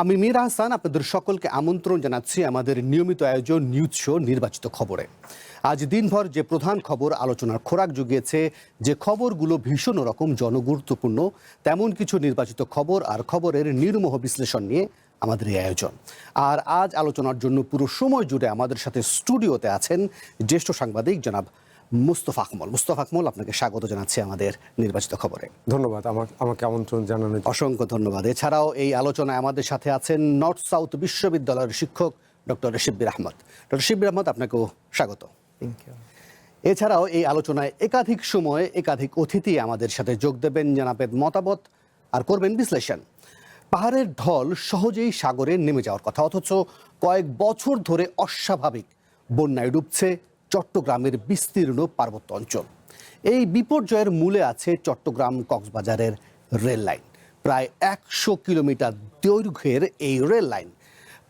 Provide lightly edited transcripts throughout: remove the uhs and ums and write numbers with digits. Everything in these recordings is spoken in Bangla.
আমি মীর আহসান আপনাদের সকলকে আমন্ত্রণ জানাচ্ছি আমাদের নিয়মিত আয়োজন নিউজ শো নির্বাচিত খবরে। আজ দিনভর যে প্রধান খবর আলোচনার খোরাক জুগিয়েছে, যে খবরগুলো ভীষণ রকম জনগুরুত্বপূর্ণ, তেমন কিছু নির্বাচিত খবর আর খবরের নির্মোহ বিশ্লেষণ নিয়ে আমাদের এই আয়োজন। আর আজ আলোচনার জন্য পুরো সময় জুড়ে আমাদের সাথে স্টুডিওতে আছেন জ্যেষ্ঠ সাংবাদিক জনাব মুস্তফা আকমল। মুস্তফা আকমল, আপনাকে স্বাগত জানাচ্ছি আমাদের নির্বাচিত খবরে। ধন্যবাদ আমাকে আমন্ত্রণ জানানোর জন্য। অসংখ্য ধন্যবাদ। এছাড়াও এই আলোচনায় আমাদের সাথে আছেন নর্থ সাউথ বিশ্ববিদ্যালয়ের শিক্ষক ডক্টর শিব্বির আহমদ। ডক্টর শিব্বির আহমদ, আপনাকেও স্বাগত। এছাড়াও এই আলোচনায় একাধিক সময়ে একাধিক অতিথি আমাদের সাথে যোগ দেবেন, জানাবেন মতামত আর করবেন বিশ্লেষণ। পাহাড়ের ঢল সহজেই সাগরে নেমে যাওয়ার কথা, অথচ কয়েক বছর ধরে অস্বাভাবিক বন্যায় ডুবছে চট্টগ্রামের বিস্তীর্ণ পার্বত্য অঞ্চল। এই বিপর্যয়ের মূলে আছে চট্টগ্রাম কক্সবাজারের রেল লাইন। প্রায় 100 কিলোমিটার দৈর্ঘ্যের এই রেল লাইন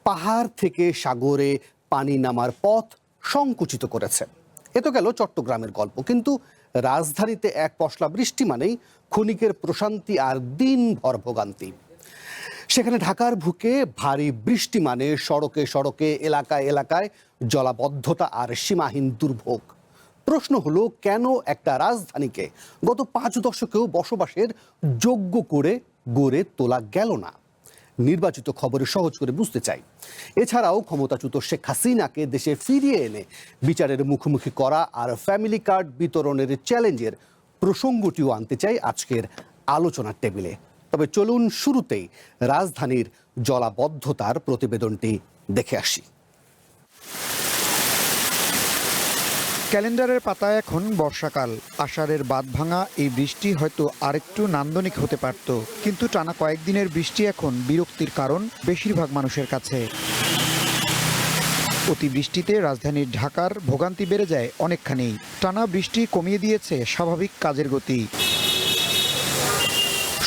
পাহাড় থেকে সাগরে পানি নামার পথ সংকুচিত করেছে। এ তো গেল চট্টগ্রামের গল্প, কিন্তু রাজধানীতে এক পশলা বৃষ্টি মানেই ক্ষণিকের প্রশান্তি আর দিনভর ভোগান্তি। সেখানে ঢাকার বুকে ভারী বৃষ্টি মানে সড়কে সড়কে, এলাকায় এলাকায় জলাবদ্ধতা আর সীমাহীন দুর্ভোগ। প্রশ্ন হলো, কেন একটা রাজধানীকে গত 5 দশকেও বসবাসের যোগ্য করে গড়ে তোলা গেল না? নির্বাচিত খবরে সহজ করে বুঝতে চাই। এছাড়াও ক্ষমতাচ্যুত শেখ হাসিনাকে দেশে ফিরিয়ে এনে বিচারের মুখোমুখি করা আর ফ্যামিলি কার্ড বিতরণের চ্যালেঞ্জের প্রসঙ্গটিও আনতে চাই আজকের আলোচনার টেবিলে। তবে চলুন শুরুতেই রাজধানীর জলাবদ্ধতার প্রতিবেদনটি দেখে আসি। ক্যালেন্ডারের পাতায় এখন বর্ষাকাল। আষাঢ়ের বাঁধ ভাঙা এই বৃষ্টি হয়তো আরেকটু নান্দনিক হতে পারত, কিন্তু টানা কয়েকদিনের বৃষ্টি এখন বিরক্তির কারণ বেশিরভাগ মানুষের কাছে। অতিবৃষ্টিতে রাজধানীর ঢাকার ভোগান্তি বেড়ে যায় অনেকখানি। টানা বৃষ্টি কমিয়ে দিয়েছে স্বাভাবিক কাজের গতি।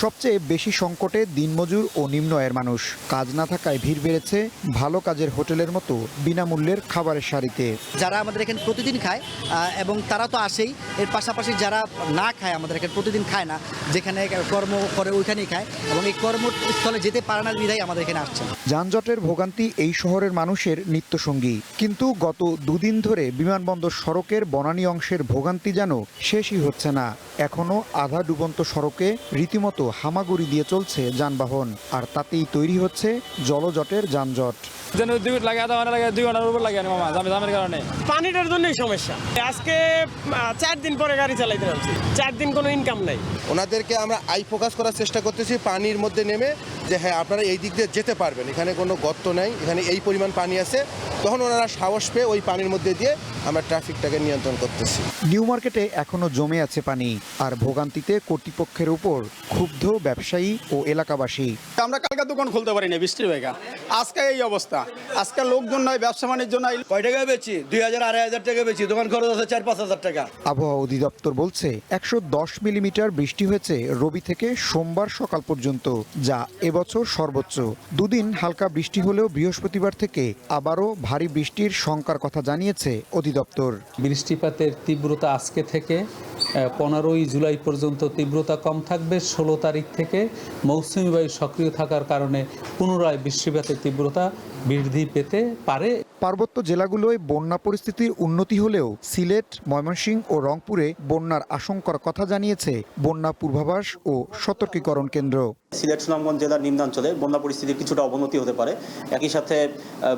সবচেয়ে বেশি সংকটে দিনমজুর ও নিম্ন আয়ের মানুষ। কাজ না থাকায় ভিড় বেড়েছে ভালো কাজের হোটেলের মতো বিনামূল্যের খাবারের সারিতে। যারা আমাদের এখানে প্রতিদিন খায় এবং তারা তো আসেই, এর পাশাপাশি যারা না খায়, আমাদের এখানে প্রতিদিন খায় না, যেখানে কর্ম করে ওইখানেই খায় এবং এই কর্মস্থলে যেতে পারে না বিধায় আমাদের এখানে আসছে। যানজটের ভোগান্তি এই শহরের মানুষের নিত্যসঙ্গী, কিন্তু গত দুদিন ধরে বিমানবন্দর সড়কের বনানী অংশের ভোগান্তি যেন শেষই হচ্ছে না। এখনো আধা ডুবন্ত সড়কে রীতিমতো হামাগুড়ি দিয়ে চলছে যানবাহন, আর তাতেই তৈরি হচ্ছে জলজটের যানজট। পানিটার জন্যই সমস্যা। আজকে 4 দিন পরে গাড়ি চালাইতে পারছি, 4 দিন কোনো ইনকাম নাই। ওনাদেরকে আমরা ফোকাস করার চেষ্টা করতেছি পানির মধ্যে নেমে, যে হ্যাঁ আপনারা এই দিক দিয়ে যেতে পারবেন, এখানে কোনো গর্ত নাই, এখানে এই পরিমাণ পানি আছে। তখন ওনারা সাহস পেয়ে ওই পানির মধ্যে দিয়ে আমরা ট্রাফিকটাকে নিয়ন্ত্রণ করতেছি। নিউ মার্কেটে এখনো জমে আছে পানি, আর ভোগান্তিতে কর্তৃপক্ষের উপর ক্ষুব্ধ ব্যবসায়ী ও এলাকাবাসী। আমরা কালকে দোকান খুলতে পারি না বৃষ্টির বেগা, আজকে এই অবস্থা। আজকে লোকজন নাই, ব্যবসা বাণিজ্য নাই। কয় টাকা বেচি? 2000 2500 টাকা বেচি, দোকান খরচ আছে 4-5 হাজার টাকা। আবহাওয়া অধিদপ্তর বলছে 110 মিলিমিটার বৃষ্টি হয়েছে রবি থেকে সোমবার সকাল পর্যন্ত, যা এবছর সর্বোচ্চ। দুদিন হালকা বৃষ্টি হলেও বৃহস্পতিবার থেকে আবারও ভারী বৃষ্টির শঙ্কার কথা জানিয়েছে অধিদপ্তর। বৃষ্টিপাতের তীব্রতা আজকে থেকে 15ই জুলাই পর্যন্ত তীব্রতা কম থাকবে। 16 তারিখ থেকে মৌসুমী বায়ু সক্রিয় থাকার কারণে পুনরায় বৃষ্টিপাতের তীব্রতা বৃদ্ধি পেতে পারে। পার্বত্য জেলাগুলোয় বন্যা পরিস্থিতির উন্নতি হলেও সিলেট, ময়মনসিংহ ও রংপুরে বন্যার আশঙ্কার কথা জানিয়েছে বন্যা পূর্বাভাস ও সতর্কীকরণ কেন্দ্র। সিলেট সুনামগঞ্জ জেলার নিম্নাঞ্চলে বন্যা পরিস্থিতির কিছুটা অবনতি হতে পারে। একই সাথে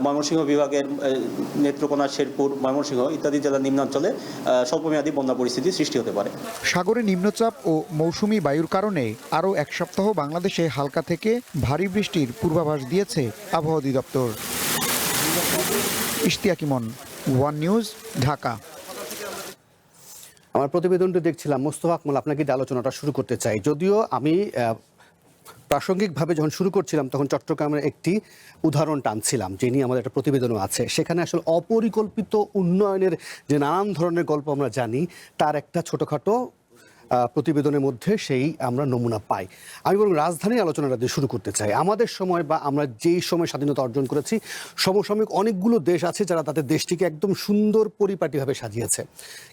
ময়মনসিংহ বিভাগের নেত্রকোনা, শেরপুর, ময়মনসিংহ ইত্যাদি জেলার নিম্নাঞ্চলে স্বল্পমেয়াদী বন্যা পরিস্থিতি সৃষ্টি হতে পারে। সাগরে নিম্নচাপ ও মৌসুমি বায়ুর কারণে আরও 1 সপ্তাহ বাংলাদেশে হালকা থেকে ভারী বৃষ্টির পূর্বাভাস দিয়েছে আবহাওয়া অধিদপ্তর। ইশতিয়াক ইমন, ওয়ান নিউজ, ঢাকা। আমার প্রতিবেদনটি দেখছিলাম। মোস্তফা আকমল, আপনাকে দিয়ে আলোচনাটা শুরু করতে চাই। যদিও আমি প্রাসঙ্গিকভাবে যখন শুরু করছিলাম তখন চট্টগ্রামের একটি উদাহরণ টানছিলাম, যে নিয়ে আমাদের একটা প্রতিবেদনও আছে। সেখানে আসলে অপরিকল্পিত উন্নয়নের যে নানান ধরনের গল্প আমরা জানি, তার একটা ছোটোখাটো প্রতিবেদনের মধ্যে সেই আমরা নমুনা পাই। আমি বরং রাজধানীর আলোচনাটা দিয়ে শুরু করতে চাই। আমাদের সময় বা আমরা যেই সময় স্বাধীনতা অর্জন করেছি, সমসাময়িক অনেকগুলো দেশ আছে যারা তাদের দেশটিকে একদম সুন্দর পরিপাটিভাবে সাজিয়েছে,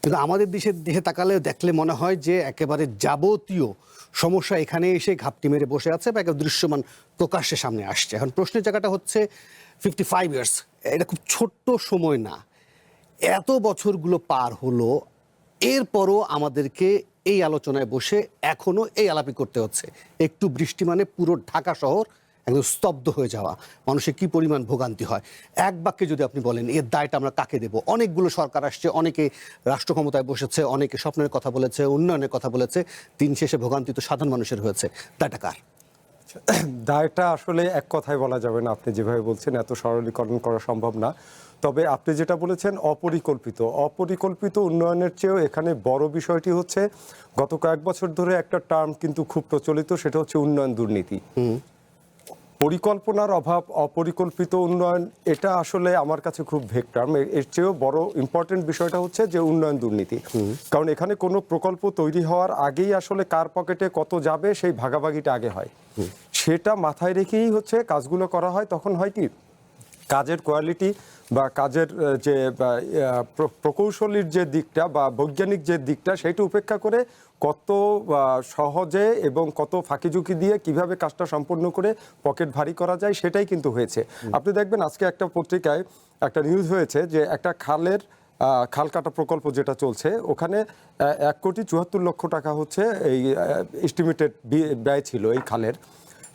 কিন্তু আমাদের দেশের দিকে তাকালে দেখলে মনে হয় যে একেবারে যাবতীয় সমস্যা এখানে এসে ঘাপটি মেরে বসে আছে বা একটা দৃশ্যমান প্রকাশ্যে সামনে আসছে। এখন প্রশ্নের জায়গাটা হচ্ছে 55 ইয়ার্স, এটা খুব ছোট্ট সময় না। এত বছরগুলো পার হলো, এরপরও আমাদেরকে এই আলোচনায় বসে এখনো এই আলাপি করতে হচ্ছে। একটু বৃষ্টি মানে পুরো ঢাকা শহর একদম স্তব্ধ হয়ে যাওয়া, মানুষের কি পরিমাণ ভোগান্তি হয়। এক বাক্যে যদি আপনি বলেন এর দায়টা আমরা কাকে দেব? অনেকগুলো সরকার আসছে, অনেকে রাষ্ট্র ক্ষমতায় বসেছে, অনেকে স্বপ্নের কথা বলেছে, উন্নয়নের কথা বলেছে, দিন শেষে ভোগান্তি তো সাধারণ মানুষের হয়েছে। দায়টা কার? দায়টা আসলে এক কথায় বলা যাবে না, আপনি যেভাবে বলছেন এত সরলীকরণ করা সম্ভব না। তবে আপনি যেটা বলেছেন অপরিকল্পিত উন্নয়নের চেয়েও এখানে বড় বিষয়টি হচ্ছে গত কয়েক বছর ধরে একটা টার্ম কিন্তু খুব প্রচলিত, সেটা হচ্ছে উন্নয়ন দুর্নীতি। পরিকল্পনার অভাব, অপরিকল্পিত উন্নয়ন, এটা আসলে আমার কাছে খুব ভেগ টার্ম। এর চেয়েও বড় ইম্পর্টেন্ট বিষয়টা হচ্ছে যে উন্নয়ন দুর্নীতি। কারণ এখানে কোনো প্রকল্প তৈরি হওয়ার আগেই আসলে কার পকেটে কত যাবে সেই ভাগাভাগিটা আগে হয়। সেটা মাথায় রেখেই হচ্ছে কাজগুলো করা হয়। তখন হয় কি, কাজের কোয়ালিটি বা কাজের যে প্রকৌশলীর যে দিকটা বা বৈজ্ঞানিক যে দিকটা, সেটা উপেক্ষা করে কত সহজে এবং কত ফাঁকিঝুঁকি দিয়ে কিভাবে কাজটা সম্পন্ন করে পকেট ভারী করা যায়, সেটাই কিন্তু হয়েছে। আপনি দেখবেন আজকে একটা পত্রিকায় একটা নিউজ হয়েছে যে একটা খাল কাটা প্রকল্প যেটা চলছে, ওখানে 1,74,00,000 হচ্ছে এই এস্টিমেটেড ব্যয় ছিল এই খালের।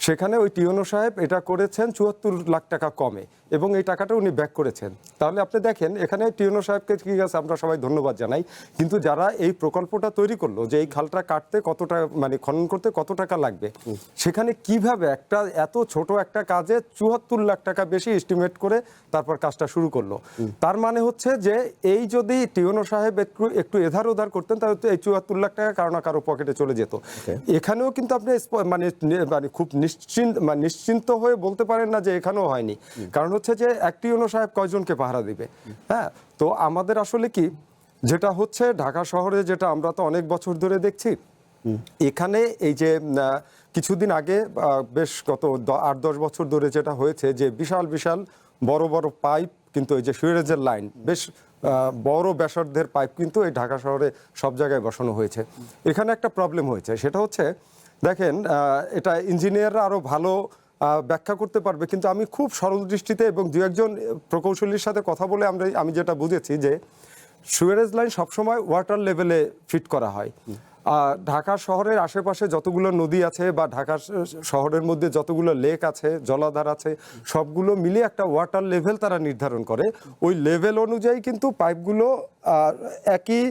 সেখানে ওই টিওনো সাহেব এটা করেছেন 74 লাখ টাকা কমে, এবং এই টাকাটা উনি ব্যাক করেছেন। তাহলে আপনি দেখেন এখানে টিওনো সাহেবকে ঠিক আছে আমরা সবাই ধন্যবাদ জানাই, কিন্তু যারা এই প্রকল্পটা তৈরি করলো যে এই খালটা কাটতে কত টাকা, মানে খনন করতে কত টাকা লাগবে, সেখানে কিভাবে একটা এত ছোট একটা কাজে 74 লাখ টাকা বেশি এস্টিমেট করে তারপর কাজটা শুরু করলো। তার মানে হচ্ছে যে এই যদি টিওনো সাহেব একটু এধার ওধার করতেন, তাহলে এই 74 লাখ টাকা কারো না কারো পকেটে চলে যেত। এখানেও কিন্তু আপনি মানে খুব নিশ্চিন্ত হয়ে বলতে পারেন না যে এখানেও হয়নি। কারণ হচ্ছে যে একটি টিওনো সাহেব কয়জনকে পাহারা দিবে? হ্যাঁ, তো আমাদের আসলে কি যেটা হচ্ছে ঢাকা শহরে, যেটা আমরা তো অনেক বছর ধরে দেখছি, এখানে এই যে কিছুদিন আগে বেশ গত 8-10 বছর ধরে যেটা হয়েছে যে বিশাল বিশাল বড় বড় পাইপ, কিন্তু এই যে সুয়েরেজের লাইন, বেশ বড় ব্যাসার্ধের পাইপ কিন্তু এই ঢাকা শহরে সব জায়গায় বসানো হয়েছে। এখানে একটা প্রবলেম হয়েছে, সেটা হচ্ছে দেখেন এটা ইঞ্জিনিয়াররা আরো ভালো ব্যাখ্যা করতে পারবে, কিন্তু আমি খুব সরল দৃষ্টিতে এবং দু একজন প্রকৌশলীর সাথে কথা বলে আমি যেটা বুঝেছি যে সুয়েরেজ লাইন সবসময় ওয়াটার লেভেলে ফিট করা হয়। ঢাকা শহরের আশেপাশে যতগুলো নদী আছে বা ঢাকা শহরের মধ্যে যতগুলো লেক আছে, জলাধার আছে, সবগুলো মিলে একটা ওয়াটার লেভেল তারা নির্ধারণ করে। ওই লেভেল অনুযায়ী কিন্তু পাইপগুলো একই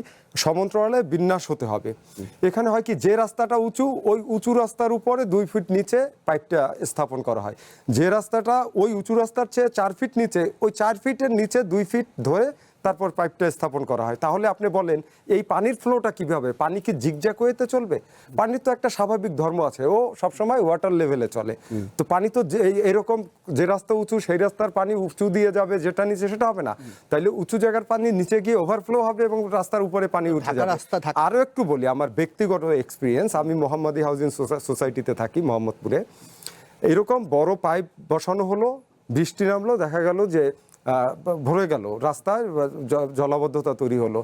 সমান্তরালে বিন্যাস হতে হবে। এখানে হয় কি, যে রাস্তাটা উঁচু, ওই উঁচু রাস্তার উপরে 2 ফিট নিচে পাইপটা স্থাপন করা হয়। যে রাস্তাটা ওই উঁচু রাস্তার চেয়ে 4 ফিট নিচে, ওই 4 ফিটের নিচে 2 ফিট ধরে তারপর পাইপটা স্থাপন করা হয়। তাহলে আপনি বলেন এই পানির ফ্লোটা কিভাবে? পানি কি জিগজ্যাগ হয়েতে চলবে? পানির তো একটা স্বাভাবিক ধর্ম আছে, ও সবসময় ওয়াটার লেভেলে চলে। তো পানি তো এরকম যে রাস্তা উঁচু সেই রাস্তার পানি উঁচু দিয়ে যাবে, যেটা নিচে সেটা হবে না। তাইলে উঁচু জায়গার পানি নিচে গিয়ে ওভারফ্লো হবে এবং রাস্তার উপরে পানি উঠে যাবে। আরো একটু বলি আমার ব্যক্তিগত এক্সপিরিয়েন্স, আমি মোহাম্মদী হাউজিং সোসাইটিতে থাকি মোহাম্মদপুরে। এরকম বড় পাইপ বসানো হলো, বৃষ্টি নামলো, দেখা গেল যে ভরে গেল, রাস্তায় জলাবদ্ধতা তৈরি হলো।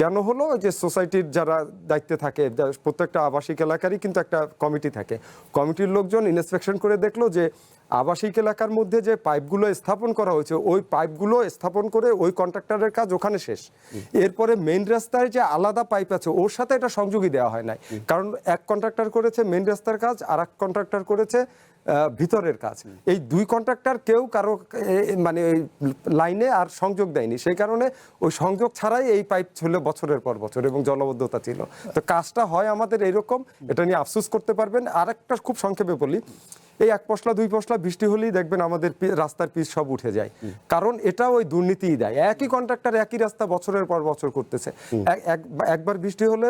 কেন হলো? যে সোসাইটির যারা দায়িত্বে থাকে, প্রত্যেকটা আবাসিক এলাকারই কিন্তু একটা কমিটি থাকে, কমিটির লোকজন ইন্সপেকশন করে দেখলো যে আবাসিক এলাকার মধ্যে যে পাইপগুলো স্থাপন করা হয়েছে, ওই পাইপগুলো স্থাপন করে ওই কন্ট্রাক্টরের কাজ ওখানে শেষ। এরপরে মেইন রাস্তায় যে আলাদা পাইপ আছে ওর সাথে এটা সংযোগই দেওয়া হয় নাই, কারণ এক কন্ট্রাক্টর করেছে মেইন রাস্তার কাজ, আর এক কন্ট্রাক্টর করেছে ভিতরের কাজ। এই 2 কন্ট্রাক্টর কেউ কারো মানে ওই লাইনে আর সংযোগ দেয়নি, সেই কারণে ওই সংযোগ ছাড়াই এই পাইপ ছিল বছরের পর বছর এবং জলাবদ্ধতা ছিল। তো কাজটা হয় আমাদের এইরকম, এটা নিয়ে আফসোস করতে পারবেন। আর একটা খুব সংক্ষেপে বলি, এই 1 পশলা 2 পশলা বৃষ্টি হলেই দেখবেন আমাদের রাস্তার পিচ সব উঠে যায়, কারণ এটা ওই দুর্নীতিই দেয়। একই কন্ট্রাক্টর একই রাস্তা বছরের পর বছর করতেছে, একবার বৃষ্টি হলে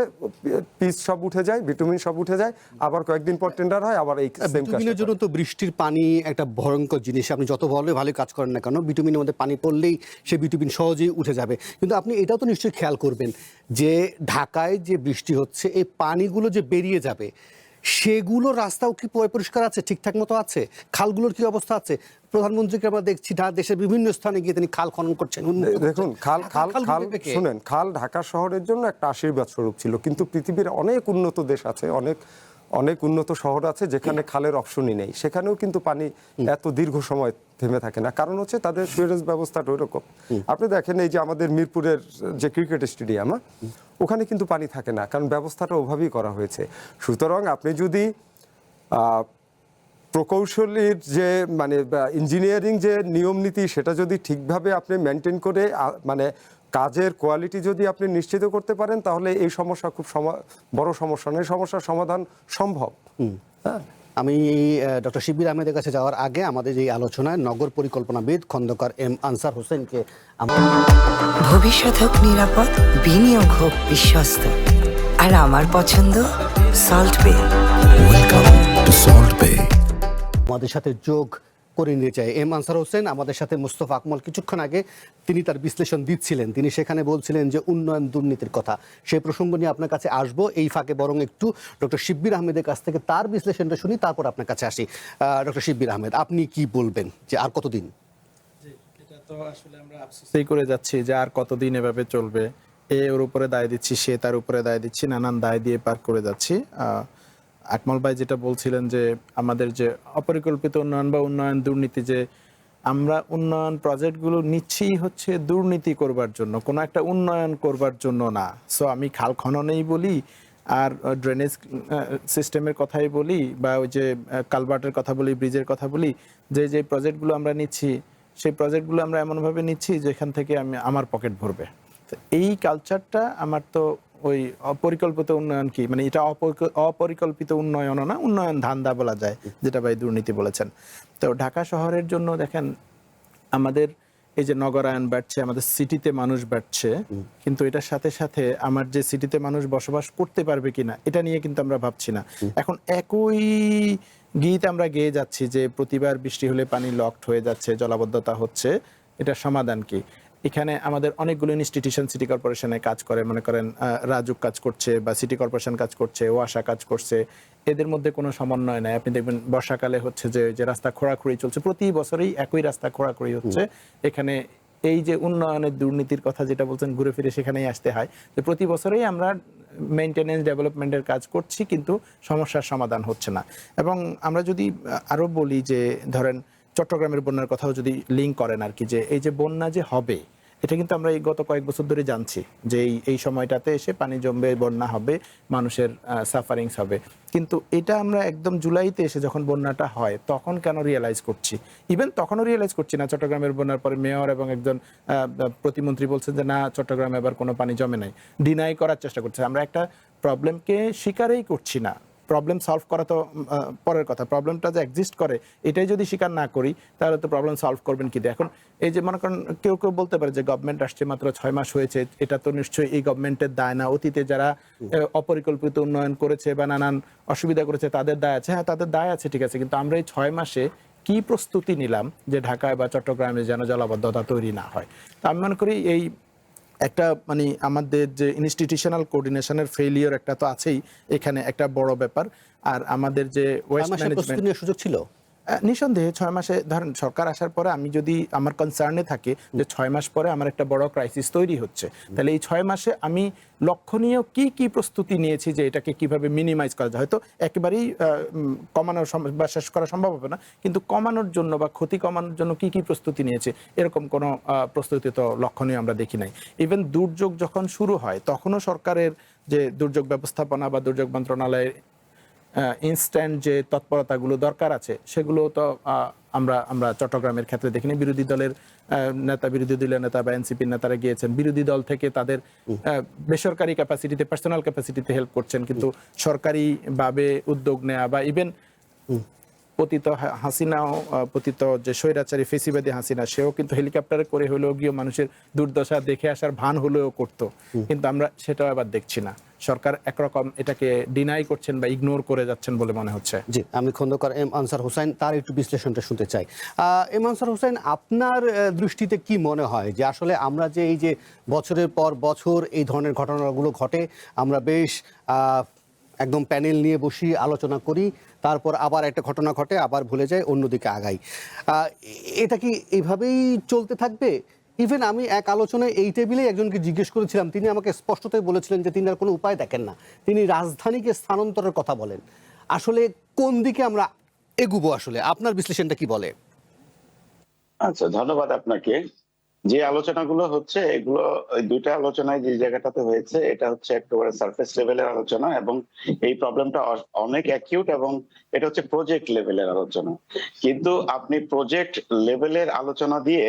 পিচ সব উঠে যায়, বিটুমিন সব উঠে যায়, আবার কয়েকদিন পর টেন্ডার হয়, আবার এই সেম বিটুমিনের জন্য তো বৃষ্টির পানি একটা ভয়ঙ্কর জিনিস, আপনি যত ভালো কাজ করেন না কেন বিটুমিনের মধ্যে পানি পড়লেই সেই বিটুমিন সহজেই উঠে যাবে। কিন্তু আপনি এটাও তো নিশ্চয়ই খেয়াল করবেন যে ঢাকায় যে বৃষ্টি হচ্ছে এই পানিগুলো যে বেরিয়ে যাবে সেগুলো রাস্তাও কি পরিষ্কার আছে, ঠিকঠাক মতো আছে, খালগুলোর কি অবস্থা আছে? প্রধানমন্ত্রীকে আমরা দেখছি দেশের বিভিন্ন স্থানে গিয়ে তিনি খাল খনন করছেন। দেখুন খাল শুনেন, খাল ঢাকা শহরের জন্য একটা আশীর্বাদ স্বরূপ ছিল, কিন্তু পৃথিবীর অনেক উন্নত দেশ আছে, অনেক উন্নত শহর আছে যেখানে খালের অপশনই নেই, সেখানেও কিন্তু পানি এত দীর্ঘ সময় থেমে থাকে না, কারণ হচ্ছে তাদের সুয়েরেজ ব্যবস্থাটা ওইরকম। আপনি দেখেন এই যে আমাদের মিরপুরের যে ক্রিকেট স্টেডিয়াম, ওখানে কিন্তু পানি থাকে না, কারণ ব্যবস্থাটা ওভাবেই করা হয়েছে। সুতরাং আপনি যদি প্রকৌশলীর যে মানে ইঞ্জিনিয়ারিং যে নিয়ম নীতি সেটা যদি ঠিকভাবে আপনি মেনটেন করে মানে কাজের কোয়ালিটি যদি আপনি নিশ্চিত করতে পারেন, তাহলে এই সমস্যা খুব বড় সমস্যা নয়, এই সমস্যার সমাধান সম্ভব। আমি ডক্টর শিব্বির আহমেদের কাছে যাওয়ার আগে আমাদের এই আলোচনায় নগর পরিকল্পনাবিদ খন্দকার এম আনসার হোসেনকে ভবিষ্যৎ হোক নিরাপদ, বিনিয়োগ হোক বিশ্বস্ত, আর আমার পছন্দ সল্ট বে। ওয়েলকাম টু সল্ট বে। আমাদের সাথে যোগ করে নিয়ে চাই এম আনসার হোসেন। আমাদের সাথে মুস্তফা আকমল কিছুক্ষণ আগে তিনি তার বিশ্লেষণ দিচ্ছিলেন, তিনি সেখানে বলছিলেন যে উন্নয়ন দুর্নীতির কথা। সেই প্রসঙ্গ নিয়ে আপনার কাছে আসবো, এই ফাঁকে বরং একটু ডক্টর শিব্বির আহমেদের কাছ থেকে তার বিশ্লেষণটা শুনি, তারপর আপনার কাছে আসি। ডক্টর শিব্বির আহমেদ, আপনি কি বলবেন যে আর কতদিন? এটা তো আসলে আমরা আফসোসই করে যাচ্ছি যে আর কতদিন এভাবে চলবে, ওর উপরে দায় দিচ্ছি, সে তার উপরে দায় দিচ্ছি, নানান দায় দিয়ে পার করে যাচ্ছি। আকমল ভাই যেটা বলছিলেন যে আমাদের যে অপরিকল্পিত উন্নয়ন বা উন্নয়ন দুর্নীতি, যে আমরা উন্নয়ন প্রজেক্টগুলো নিচ্ছি হচ্ছে দুর্নীতি করবার জন্য, কোনো একটা উন্নয়ন করবার জন্য না। সো আমি খাল খননেই বলি আর ড্রেনেজ সিস্টেমের কথাই বলি বা ওই যে কালভার্টের কথা বলি, ব্রিজের কথা বলি, যে প্রজেক্টগুলো আমরা নিচ্ছি সেই প্রজেক্টগুলো আমরা এমনভাবে নিচ্ছি যেখান থেকে আমার পকেট ভরবে। তো এই কালচারটা আমার তো ওই অপরিকল্পিত উন্নয়ন কি মানে এটা অপরিকল্পিত উন্নয়ন না, উন্নয়ন ধান্দা বলা যায়, যেটা ভাই দুর্নীতি বলেছেন। তো ঢাকা শহরের জন্য দেখেন আমাদের এই যে নগরায়ন বাড়ছে, আমাদের সিটিতে মানুষ বাড়ছে, কিন্তু এটার সাথে সাথে আমার যে সিটিতে মানুষ বসবাস করতে পারবে কিনা এটা নিয়ে কিন্তু আমরা ভাবছি না। এখন একই গীত আমরা গেয়ে যাচ্ছি যে প্রতিবার বৃষ্টি হলে পানি লকড হয়ে যাচ্ছে, জলাবদ্ধতা হচ্ছে, এটার সমাধান কি? এখানে আমাদের অনেকগুলো ইনস্টিটিউশন সিটি কর্পোরেশনে কাজ করে, মনে করেন রাজুক কাজ করছে বা সিটি কর্পোরেশন কাজ করছে, ওয়াসা কাজ করছে, এদের মধ্যে কোনো সমন্বয় নাই। আপনি দেখবেন বর্ষাকালে হচ্ছে যে রাস্তা খোঁড়াখুড়ি চলছে, প্রতি বছরেই একই রাস্তা খোঁড়াখুড়ি হচ্ছে। এখানে এই যে উন্নয়নের দুর্নীতির কথা যেটা বলছেন, ঘুরে ফিরে সেখানেই আসতে হয় যে প্রতি বছরেই আমরা মেইনটেনেন্স ডেভেলপমেন্টের কাজ করছি কিন্তু সমস্যার সমাধান হচ্ছে না। এবং আমরা যদি আরও বলি যে ধরেন চট্টগ্রামের বন্যার কথাও যদি লিঙ্ক করেন আর কি, যে এই যে বন্যা যে হবে এটা কিন্তু আমরা এই গত কয়েক বছর ধরে জানছি যে এই সময়টাতে এসে পানি জমবে, বন্যা হবে, মানুষের সাফারিংস হবে, কিন্তু এটা আমরা একদম জুলাইতে এসে যখন বন্যাটা হয় তখন কেন রিয়েলাইজ করছি? ইভেন তখনও রিয়েলাইজ করছি না। চট্টগ্রামের বন্যার পরে মেয়র এবং একজন প্রতিমন্ত্রী বলছেন যে না, চট্টগ্রামে এবার কোনো পানি জমে নাই, ডিনাই করার চেষ্টা করছে। আমরা একটা প্রবলেমকে স্বীকারই করছি না। প্রবলেম সলভ করা তো পরের কথা, প্রবলেমটা যে এক্সিস্ট করে এটাই যদি স্বীকার না করি তাহলে তো প্রবলেম সলভ করবেন কি দিয়ে? এখন এই যে মনে করেন কেউ বলতে পারে যে গভর্নমেন্ট আসছে মাত্র 6 মাস হয়েছে, এটা তো নিশ্চয়ই এই গভর্নমেন্টের দায় না, অতীতে যারা অপরিকল্পিত উন্নয়ন করেছে বা নানান অসুবিধা করেছে তাদের দায় আছে। হ্যাঁ, তাদের দায় আছে, ঠিক আছে, কিন্তু আমরা এই 6 মাসে কি প্রস্তুতি নিলাম যে ঢাকায় বা চট্টগ্রামে যেন জলাবদ্ধতা তৈরি না হয়? তো আমি মনে করি এই একটা মানে আমাদের যে ইনস্টিটিউশনাল কোঅর্ডিনেশনের ফেলিয়ার একটা তো আছেই এখানে একটা বড় ব্যাপার। আর আমাদের যে ওয়েস্ট ম্যানেজমেন্ট সুযোগ ছিল নিঃসন্দেহে 6 মাসে, ধরেন সরকার আসার পরে আমি যদি আমার কনসার্নে থাকে যে 6 মাস পরে আমার একটা বড় ক্রাইসিস তৈরি হচ্ছে, তাহলে এই 6 মাসে আমি লক্ষণীয় কি প্রস্তুতি নিয়েছি যে এটাকে কিভাবে মিনিমাইজ করা যায়। হয়তো একেবারেই কমানো বা শেষ করা সম্ভব হবে না, কিন্তু কমানোর জন্য বা ক্ষতি কমানোর জন্য কি প্রস্তুতি নিয়েছে এরকম কোনো প্রস্তুতি তো লক্ষণীয় আমরা দেখি নাই। ইভেন দুর্যোগ যখন শুরু হয় তখনও সরকারের যে দুর্যোগ ব্যবস্থাপনা বা দুর্যোগ মন্ত্রণালয়ের ইনস্ট্যান্ট যে তৎপরতাগুলো দরকার আছে সেগুলো তো আমরা চট্টগ্রামের ক্ষেত্রে দেখিনি। বিরোধী দলের নেতা বা এনসিপির নেতারা গিয়েছেন, বিরোধী দল থেকে তাদের বেসরকারি ক্যাপাসিটিতে, পার্সোনাল ক্যাপাসিটিতে হেল্প করছেন, কিন্তু সরকারিভাবে উদ্যোগ নেওয়া বা ইভেন পতিত হাসিনাও, পতিত যে স্বৈরাচারী ফেসিবাদী হাসিনা, সেও কিন্তু হেলিকপ্টারে করে হলেও গিয়ে মানুষের দুর্দশা দেখে আসার ভান হলেও করতো, কিন্তু আমরা সেটাও আবার দেখছি না। সরকার একরকম এটাকে ডিনাই করছেন বা ইগনোর করে যাচ্ছেন বলে মনে হচ্ছে। জি, আমি খন্দকার এম আনসার হোসেন তার একটু বিশ্লেষণটা শুনতে চাই। এম আনসার হোসেন, আপনার দৃষ্টিতে কি মনে হয় যে আসলে আমরা যে এই যে বছরের পর বছর এই ধরনের ঘটনাগুলো ঘটে, আমরা বেশ একদম প্যানেল নিয়ে বসি, আলোচনা করি, তারপর আবার একটা ঘটনা ঘটে, আবার ভুলে যাই, অন্যদিকে আগাই, এটা কি এইভাবেই চলতে থাকবে? ইভেন আমি এক আলোচনায় এই টেবিলে একজনকে জিজ্ঞেস করেছিলাম, তিনি আমাকে স্পষ্টতই বলেছিলেন যে তিনি আর কোনো উপায় দেখেন না, তিনি রাজধানীকে স্থানান্তরের কথা বলেন। আসলে কোন দিকে আমরা এগুবো? আসলে আপনার বিশ্লেষণটা কি বলে? আচ্ছা, ধন্যবাদ আপনাকে। যে আলোচনাগুলো হচ্ছে এগুলো ওই দুইটা আলোচনায় যে জায়গাটাতে হয়েছে, এটা হচ্ছে একেবারে সারফেস লেভেলের আলোচনা, এবং এই প্রবলেমটা অনেক অ্যাকিউট, এবং এটা হচ্ছে প্রজেক্ট লেভেলের আলোচনা। কিন্তু আপনি প্রজেক্ট লেভেলের আলোচনা দিয়ে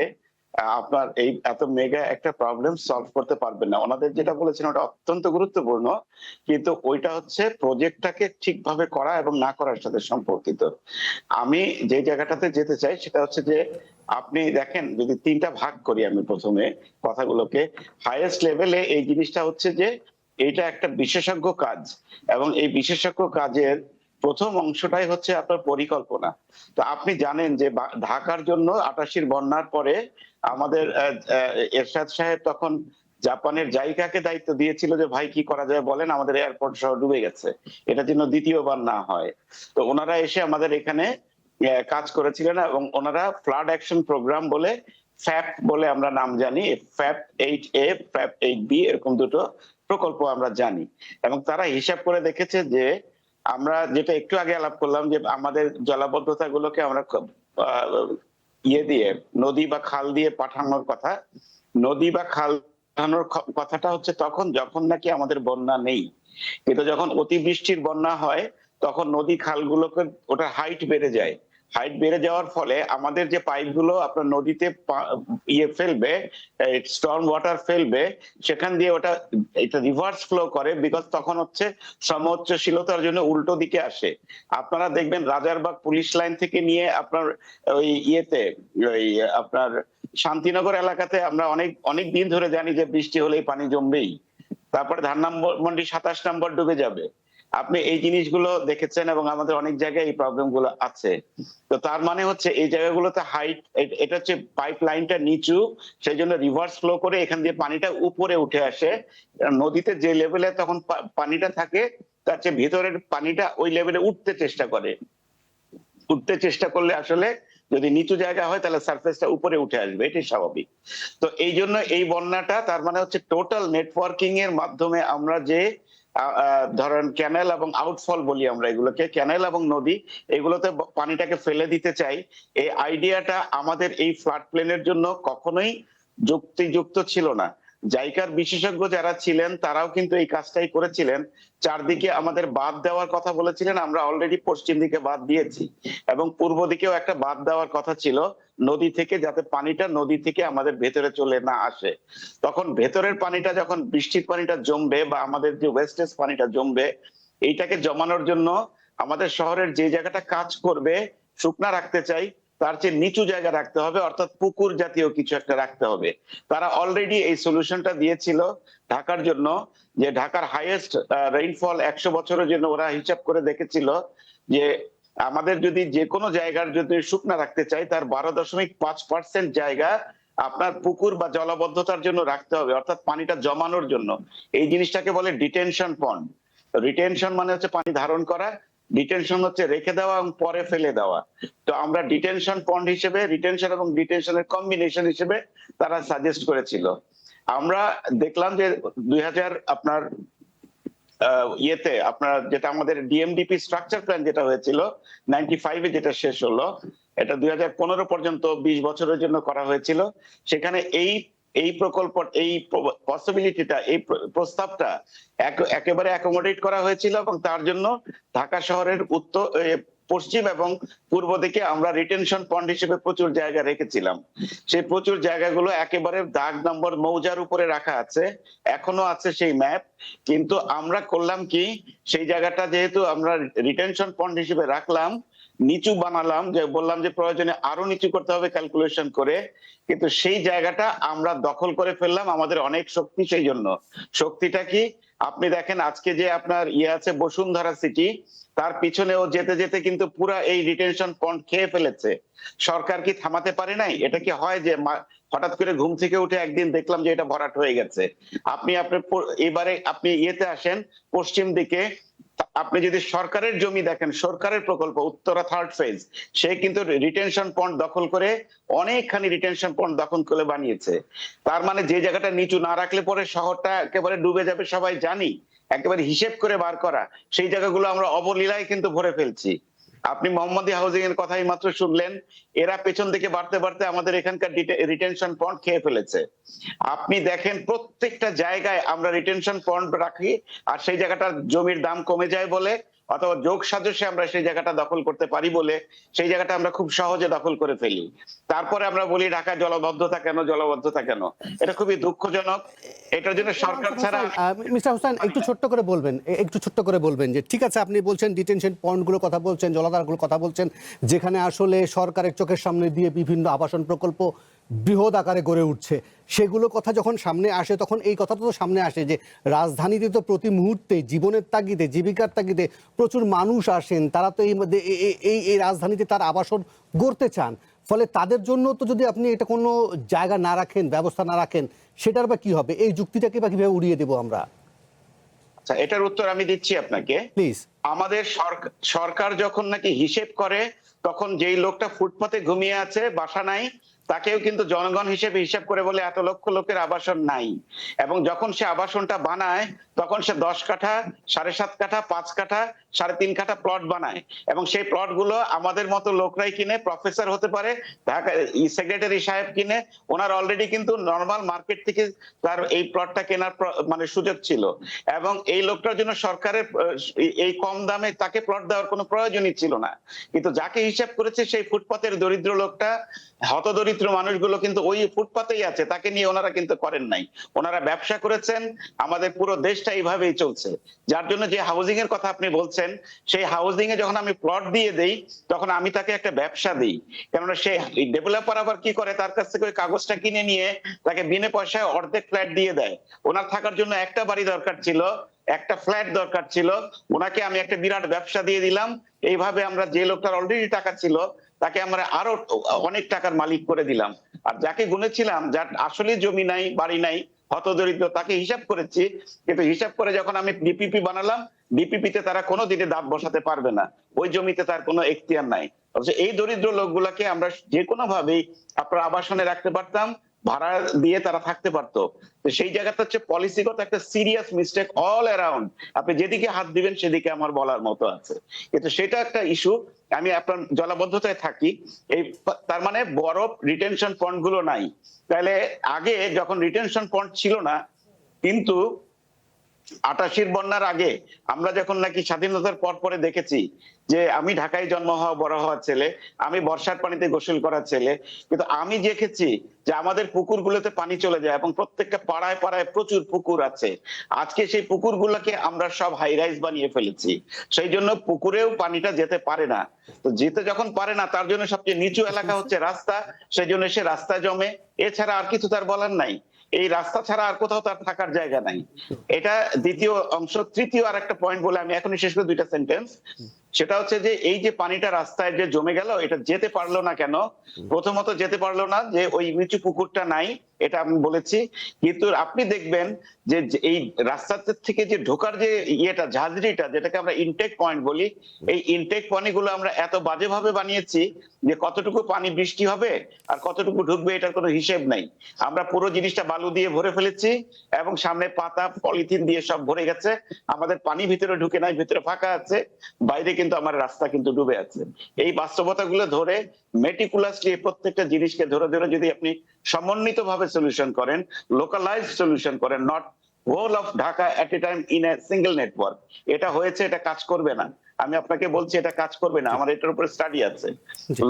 আপনার এই এত মেগা একটা প্রবলেম সলভ করতে পারবেন না। ওনাদের যেটা বলেছেন ওটা অত্যন্ত গুরুত্বপূর্ণ, কিন্তু ওইটা হচ্ছে প্রজেক্টটাকে ঠিকভাবে করা এবং না করার সাথে সম্পর্কিত। আমি যে জায়গাটাতে যেতে চাই সেটা হচ্ছে যে আপনি দেখেন, যদি তিনটা ভাগ করি আমি প্রথমে কথাগুলোকে, হাইয়েস্ট লেভেলে এই জিনিসটা হচ্ছে যে এটা একটা বিশেষজ্ঞ কাজ, এবং এই বিশেষজ্ঞ কাজের প্রথম অংশটাই হচ্ছে আপনার পরিকল্পনা। তো আপনি জানেন যে ঢাকার জন্য 88 বন্যার পরে আমাদের এরশাদ সাহেব তখন জাপানের জাইকাকে দায়িত্ব দিয়েছিল যে ভাই কি করা যায় বলেন, আমাদের এয়ারপোর্ট সহ ডুবে গেছে, এটা যেন দ্বিতীয়বার না হয়। তো ওনারা এসে আমাদের এখানে কাজ করেছিলেন, এবং ওনারা ফ্লাড অ্যাকশন প্রোগ্রাম বলে, ফ্যাপ বলে আমরা নাম জানি, ফ্যাপ 8A, ফ্যাপ 8B, এরকম দুটো প্রকল্প আমরা জানি। এবং তারা হিসাব করে দেখেছে যে আমরা যেটা একটু আগে আলাপ করলাম যে আমাদের জলাবদ্ধতা গুলোকে আমরা দিয়ে নদী বা খাল দিয়ে পাঠানোর কথা, নদী বা খাল পাঠানোর কথাটা হচ্ছে তখন যখন নাকি আমাদের বন্যা নেই। কিন্তু যখন অতিবৃষ্টির বন্যা হয় তখন নদী খালগুলোকে ওটা হাইট বেড়ে যায়, হাইট বেড়ে যাওয়ার ফলে আমাদের যে পাইপগুলো আপনার নদীতে ফেলবে, স্টর্ম ওয়াটার ফেলবে, সেখান দিয়ে ওটা এটা রিভার্স ফ্লো করে, বিকজ তখন হচ্ছে সমুচ্চশীলতার জন্য উল্টো দিকে আসে। আপনারা দেখবেন রাজারবাগ পুলিশ লাইন থেকে নিয়ে আপনার ওই ওই আপনার শান্তিনগর এলাকাতে আমরা অনেক দিন ধরে জানি যে বৃষ্টি হলেই পানি জমবেই, তারপরে ধানমন্ডি 27 নম্বর ডুবে যাবে। আপনি এই জিনিসগুলো দেখেছেন, এবং আমাদের অনেক জায়গায় এই প্রবলেম গুলো আছে। তো তার মানে হচ্ছে এই জায়গাগুলোতে হাইট, এটা হচ্ছে পাইপ লাইনটা নিচু, সেই জন্য রিভার্স ফ্লো করে এখান দিয়ে পানিটা উপরে উঠে আসে। নদীতে যে লেভেলে তখন পানিটা থাকে তার চেয়ে ভিতরের পানিটা ওই লেভেলে উঠতে চেষ্টা করলে আসলে যদি নিচু জায়গা হয় তাহলে সারফেসটা উপরে উঠে আসবে, এটাই স্বাভাবিক। তো এই জন্য এই বন্যাটা তার মানে হচ্ছে টোটাল নেটওয়ার্কিং এর মাধ্যমে আমরা যে ধরেন ক্যানেল এবং আউটফল বলি আমরা এগুলোকে, ক্যানেল এবং নদী, এগুলোতে পানিটাকে ফেলে দিতে চাই, এই আইডিয়াটা আমাদের এই ফ্লাড প্লেনের জন্য কখনোই যুক্তিযুক্ত ছিল না। জাইকার বিশেষজ্ঞ যারা ছিলেন তারাও কিন্তু এই কাজটাই করেছিলেন, চারদিকে আমাদের বাঁধ দেওয়ার কথা বলেছিলেন, আমরা অলরেডি পশ্চিম দিকে বাঁধ দিয়েছি, এবং পূর্ব দিকেও একটা বাঁধ দেওয়ার কথা ছিল নদী থেকে, যাতে পানিটা নদী থেকে আমাদের ভেতরে চলে না আসে। তখন ভেতরের পানিটা যখন বৃষ্টির পানিটা জমবে বা আমাদের যে ওয়েস্টেজ পানিটা জমবে, এইটাকে জমানোর জন্য আমাদের শহরের যে জায়গাটা কাজ করবে শুকনা রাখতে চাই, তার চেয়ে নিচু জায়গা রাখতে হবে, অর্থাৎ পুকুর জাতীয় কিছু একটা রাখতে হবে। তারা অলরেডি এই সলিউশনটা দিয়েছিল ঢাকার জন্য, যে ঢাকার হাইয়েস্ট রেইনফল 100 বছরের জন্য ওরা হিসাব করে দেখেছিল যে আমাদের যদি যে কোনো জায়গার যদি শুকনা রাখতে চাই তার 12.5% জায়গা আপনার পুকুর বা জলাবদ্ধতার জন্য রাখতে হবে, অর্থাৎ পানিটা জমানোর জন্য। এই জিনিসটাকে বলে ডিটেনশন পন্ড। রিটেনশন মানে হচ্ছে পানি ধারণ করা, ডিটেনশন হচ্ছে রেখে দেওয়া এবং পরে ফেলে দেওয়া। তো আমরা ডিটেনশন পন্ড হিসেবে, রিটেনশন এবং ডিটেনশনের কম্বিনেশন হিসেবে তারা সাজেস্ট করেছিল। আমরা দেখলাম যে 2000 আপনার আপনার যেটা আমাদের ডিএমডিপি স্ট্রাকচার প্ল্যান যেটা হয়েছিল 95-এ, যেটা শেষ হলো, এটা 2015 পর্যন্ত 20 বছরের জন্য করা হয়েছিল। সেখানে এই প্রকল্প, এই পসিবিলিটিটা, এই প্রস্তাবটা একেবারে অ্যাকোমোডেট করা হয়েছিল, এবং তার জন্য ঢাকা শহরের পশ্চিম এবং পূর্ব দিকে আমরা রিটেনশন পন্ড হিসেবে প্রচুর জায়গা রেখেছিলাম। সেই প্রচুর জায়গাগুলো একেবারে দাগ নম্বর মৌজার উপরে রাখা আছে, এখনো আছে সেই ম্যাপ। কিন্তু আমরা করলাম কি, সেই জায়গাটা যেহেতু আমরা রিটেনশন পন্ড হিসেবে রাখলাম, নিচু বানালাম, যে বললাম যে প্রয়োজনে আরো নিচু করতে হবে ক্যালকুলেশন করে, কিন্তু সেই জায়গাটা আমরা দখল করে ফেললাম। আমাদের অনেক শক্তি, সেই জন্য শক্তিটা কি আপনি দেখেন আজকে যে আপনার আছে বসুন্ধরা সিটি, তার পিছনেও যেতে যেতে কিন্তু পুরা এই রিটেনশন পন্ড খেয়ে ফেলেছে। সরকার কি থামাতে পারে নাই? এটা কি হয় যে হঠাৎ করে ঘুম থেকে উঠে একদিন দেখলাম যে এটা ভরাট হয়ে গেছে? এবারে আপনি আসেন পশ্চিম দিকে, আপনি যদি সরকারের জমি দেখেন, সরকারের প্রকল্প উত্তরা 3rd ফেজ, সে কিন্তু রিটেনশন পন্ড দখল করে অনেকখানি রিটেনশন পন্ড দখল করে বানিয়েছে। তার মানে যে জায়গাটা নিচু না রাখলে পরে শহরটা একেবারে ডুবে যাবে সবাই জানি, একেবারে হিসেব করে বার করা সেই জায়গাগুলো আমরা অবলীলায় কিন্তু ভরে ফেলছি। আপনি মোহাম্মদী হাউজিং এর কথাই মাত্র শুনলেন, এরা পেছন দিকে বাড়তে বাড়তে আমাদের এখানকার রিটেনশন পন্ড খেয়ে ফেলেছে। আপনি দেখেন প্রত্যেকটা জায়গায় আমরা রিটেনশন পন্ড রাখি, আর সেই জায়গাটার জমির দাম কমে যায় বলে, অথবা যোগ সাজসে আমরা সেই জায়গাটা দখল করতে পারি বলে সেই জায়গাটা আমরা খুব সহজে দখল করে ফেলি। তারপরে আমরা বলি ঢাকায় জলাবদ্ধতা কেন, জলাবদ্ধতা কেন? এটা খুবই দুঃখজনক। এটার জন্য সরকার ছাড়া। মিস্টার হোসেন একটু ছোট্ট করে বলবেন যে ঠিক আছে, আপনি বলছেন ডিটেনশন পয়েন্টগুলোর কথা বলছেন, জলাধারগুলোর কথা বলছেন, যেখানে আসলে সরকারের চোখের সামনে দিয়ে বিভিন্ন আবাসন প্রকল্প বৃহৎ আকারে গড়ে উঠছে, সেগুলো কথা যখন সামনে আসে তখন এই কথাটা তো সামনে আসে যে রাজধানীতে তো প্রতি মুহূর্তে জীবনের তাগিদে, জীবিকার তাগিদে প্রচুর মানুষ আসেন, তারা তো এই রাজধানীতে তার আবাসন গড়তে চান। ফলে তাদের জন্য তো যদি আপনি এটা কোনো জায়গা না রাখেন, ব্যবস্থা না রাখেন, সেটার বা কি হবে? এই যুক্তিটাকে বা কিভাবে উড়িয়ে দেবো আমরা? আচ্ছা, এটার উত্তর আমি দিচ্ছি আপনাকে, প্লিজ। আমাদের সরকার যখন নাকি হিসেব করে, তখন যেই লোকটা ফুটপাতে ঘুমিয়ে আছে, বাসা নাই, তাকেও কিন্তু জনগণ হিসেবে হিসাব করে বলে এত লক্ষ লোকের আবাসন নাই। এবং যখন সে আবাসনটা বানায় তখন সে 10 কাঠা, 7.5 কাঠা, 5 কাঠা, 3.5 কাঠা প্লট বানায়, এবং সেই প্লট গুলো আমাদের মতো লোকরাই কিনে, প্রফেসর হতে পারে, ঢাকা সেক্রেটারি সাহেব কিনে, ওনার অলরেডি কিন্তু নর্মাল মার্কেট থেকে তার এই প্লটটা কেনার মানে সুযোগ ছিল, এবং এই লোকটার জন্য সরকারের এই কম দামে তাকে প্লট দেওয়ার কোনো প্রয়োজনই ছিল না। কিন্তু যাকে হিসাব করেছে সেই ফুটপাতের দরিদ্র লোকটা, হতদরিদ্র মানুষগুলো কিন্তু ওই ফুটপাতেই আছে, তাকে নিয়ে ওনারা কিন্তু করেন নাই। ওনারা ব্যবসা করেছেন, আমাদের পুরো দেশটা এইভাবেই চলছে। যার জন্য যে হাউজিং এর কথা আপনি বলছেন, সেই হাউজিং এ যখন আমি প্লট দিয়ে দেই, তখন আমি তাকে একটা ব্যবসা দিই। কেননা সে ডেভেলপার আবার কি করে, তার কাছ থেকে ওই কাগজটা কিনে নিয়ে তাকে বিনা পয়সায় অর্ধেক ফ্ল্যাট দিয়ে দেয়। ওনার থাকার জন্য একটা বাড়ি দরকার ছিল, একটা ফ্ল্যাট দরকার ছিল, ওনাকে আমি একটা বিরাট ব্যবসা দিয়ে দিলাম। এইভাবে আমরা যে লোকটার অলরেডি টাকা ছিল তাকে আমরা আরো অনেক টাকার মালিক করে দিলাম। আর যাকে গুনেছিলাম, যার আসলে জমি নাই, বাড়ি নাই, হতদরিদ্র, তাকে হিসাব করেছি, কিন্তু হিসাব করে যখন আমি ডিপিপি বানালাম, ডিপিপিতে তারা কোনো দিকে দাঁত বসাতে পারবে না, ওই জমিতে তার কোনো এখতিয়ার নাই। এই দরিদ্র লোকগুলাকে আমরা যে কোনো ভাবেই আপনার আবাসনে রাখতে পারতাম, ভাড়া দিয়ে তারা থাকতে পারতো। তো সেই জায়গাটা হচ্ছে পলিসিগত একটা সিরিয়াস মিস্টেক অল অ্যারাউন্ড। আপনি যেদিকে হাত দিবেন সেদিকে আমার বলার মতো আছে, কিন্তু সেটা একটা ইস্যু। আমি আপনার জলাবদ্ধতায় থাকি, এই তার মানে বড় রিটেনশন পয়েন্ট গুলো নাই। তাহলে আগে যখন রিটেনশন পয়েন্ট ছিল না, কিন্তু 88 বন্যার আগে আমরা যখন নাকি স্বাধীনতার পর পরে দেখেছি যে আমি ঢাকায় জন্ম হওয়া বড় হওয়া ছেলে, আমি বর্ষার পানিতে গোসল করার ছেলে, কিন্তু আমি দেখেছি যে আমাদের পুকুরগুলোতে পানি চলে যায়, এবং প্রত্যেকটা পাড়ায় পাড়ায় প্রচুর পুকুর আছে। আজকে সেই পুকুরগুলোকে আমরা সব হাই রাইজ বানিয়ে ফেলেছি, সেই জন্য পুকুরেও পানিটা যেতে পারে না। তো যেতে যখন পারে না, তার জন্য সবচেয়ে নিচু এলাকা হচ্ছে রাস্তা, সেই জন্য সে রাস্তায় জমে। এছাড়া আর কিছু তার বলার নাই, এই রাস্তা ছাড়া আর কোথাও তার থাকার জায়গা নাই। এটা দ্বিতীয় অংশ। তৃতীয় আর একটা পয়েন্ট বলে আমি এখনই শেষ করে 2টা সেন্টেন্স। সেটা হচ্ছে যে এই যে পানিটা রাস্তায় যে জমে গেল, এটা যেতে পারলো না কেন? প্রথমত যেতে পারলো না যে ওই নিচু পুকুরটা নাই, এটা আমি বলেছি। কিন্তু আপনি দেখবেন যে এই রাস্তার থেকে যে ঢোকার যে ঝাঁঝরিটা, যেটাকে আমরা ইনটেক পয়েন্ট বলি, এই ইনটেক পয়েন্ট গুলো আমরা এত বাজেভাবে বানিয়েছি যে কতটুকু পানি বৃষ্টি হবে আর কতটুকু ঢুকবে এটার কোনো হিসেব নাই। আমরা পুরো জিনিসটা বালু দিয়ে ভরে ফেলেছি, এবং সামনে পাতা পলিথিন দিয়ে সব ভরে গেছে। আমাদের পানি ভিতরে ঢুকে নাই, ভিতরে ফাঁকা আছে, বাইরে কিন্তু আমার রাস্তা কিন্তু ডুবে আছে। এই বাস্তবতাগুলো ধরে মেটিকুলাসলি প্রত্যেকটা জিনিসকে ধরে ধরে যদি আপনি সমন্বিত ভাবে সলিউশন করেন, লোকালাইজ সলিউশন করেন, not whole of Dhaka at a time in a single network, এটা হয়েছে, এটা কাজ করবে না। আমি আপনাকে বলছি এটা কাজ করবে না, আমার এটার উপরে স্টাডি আছে।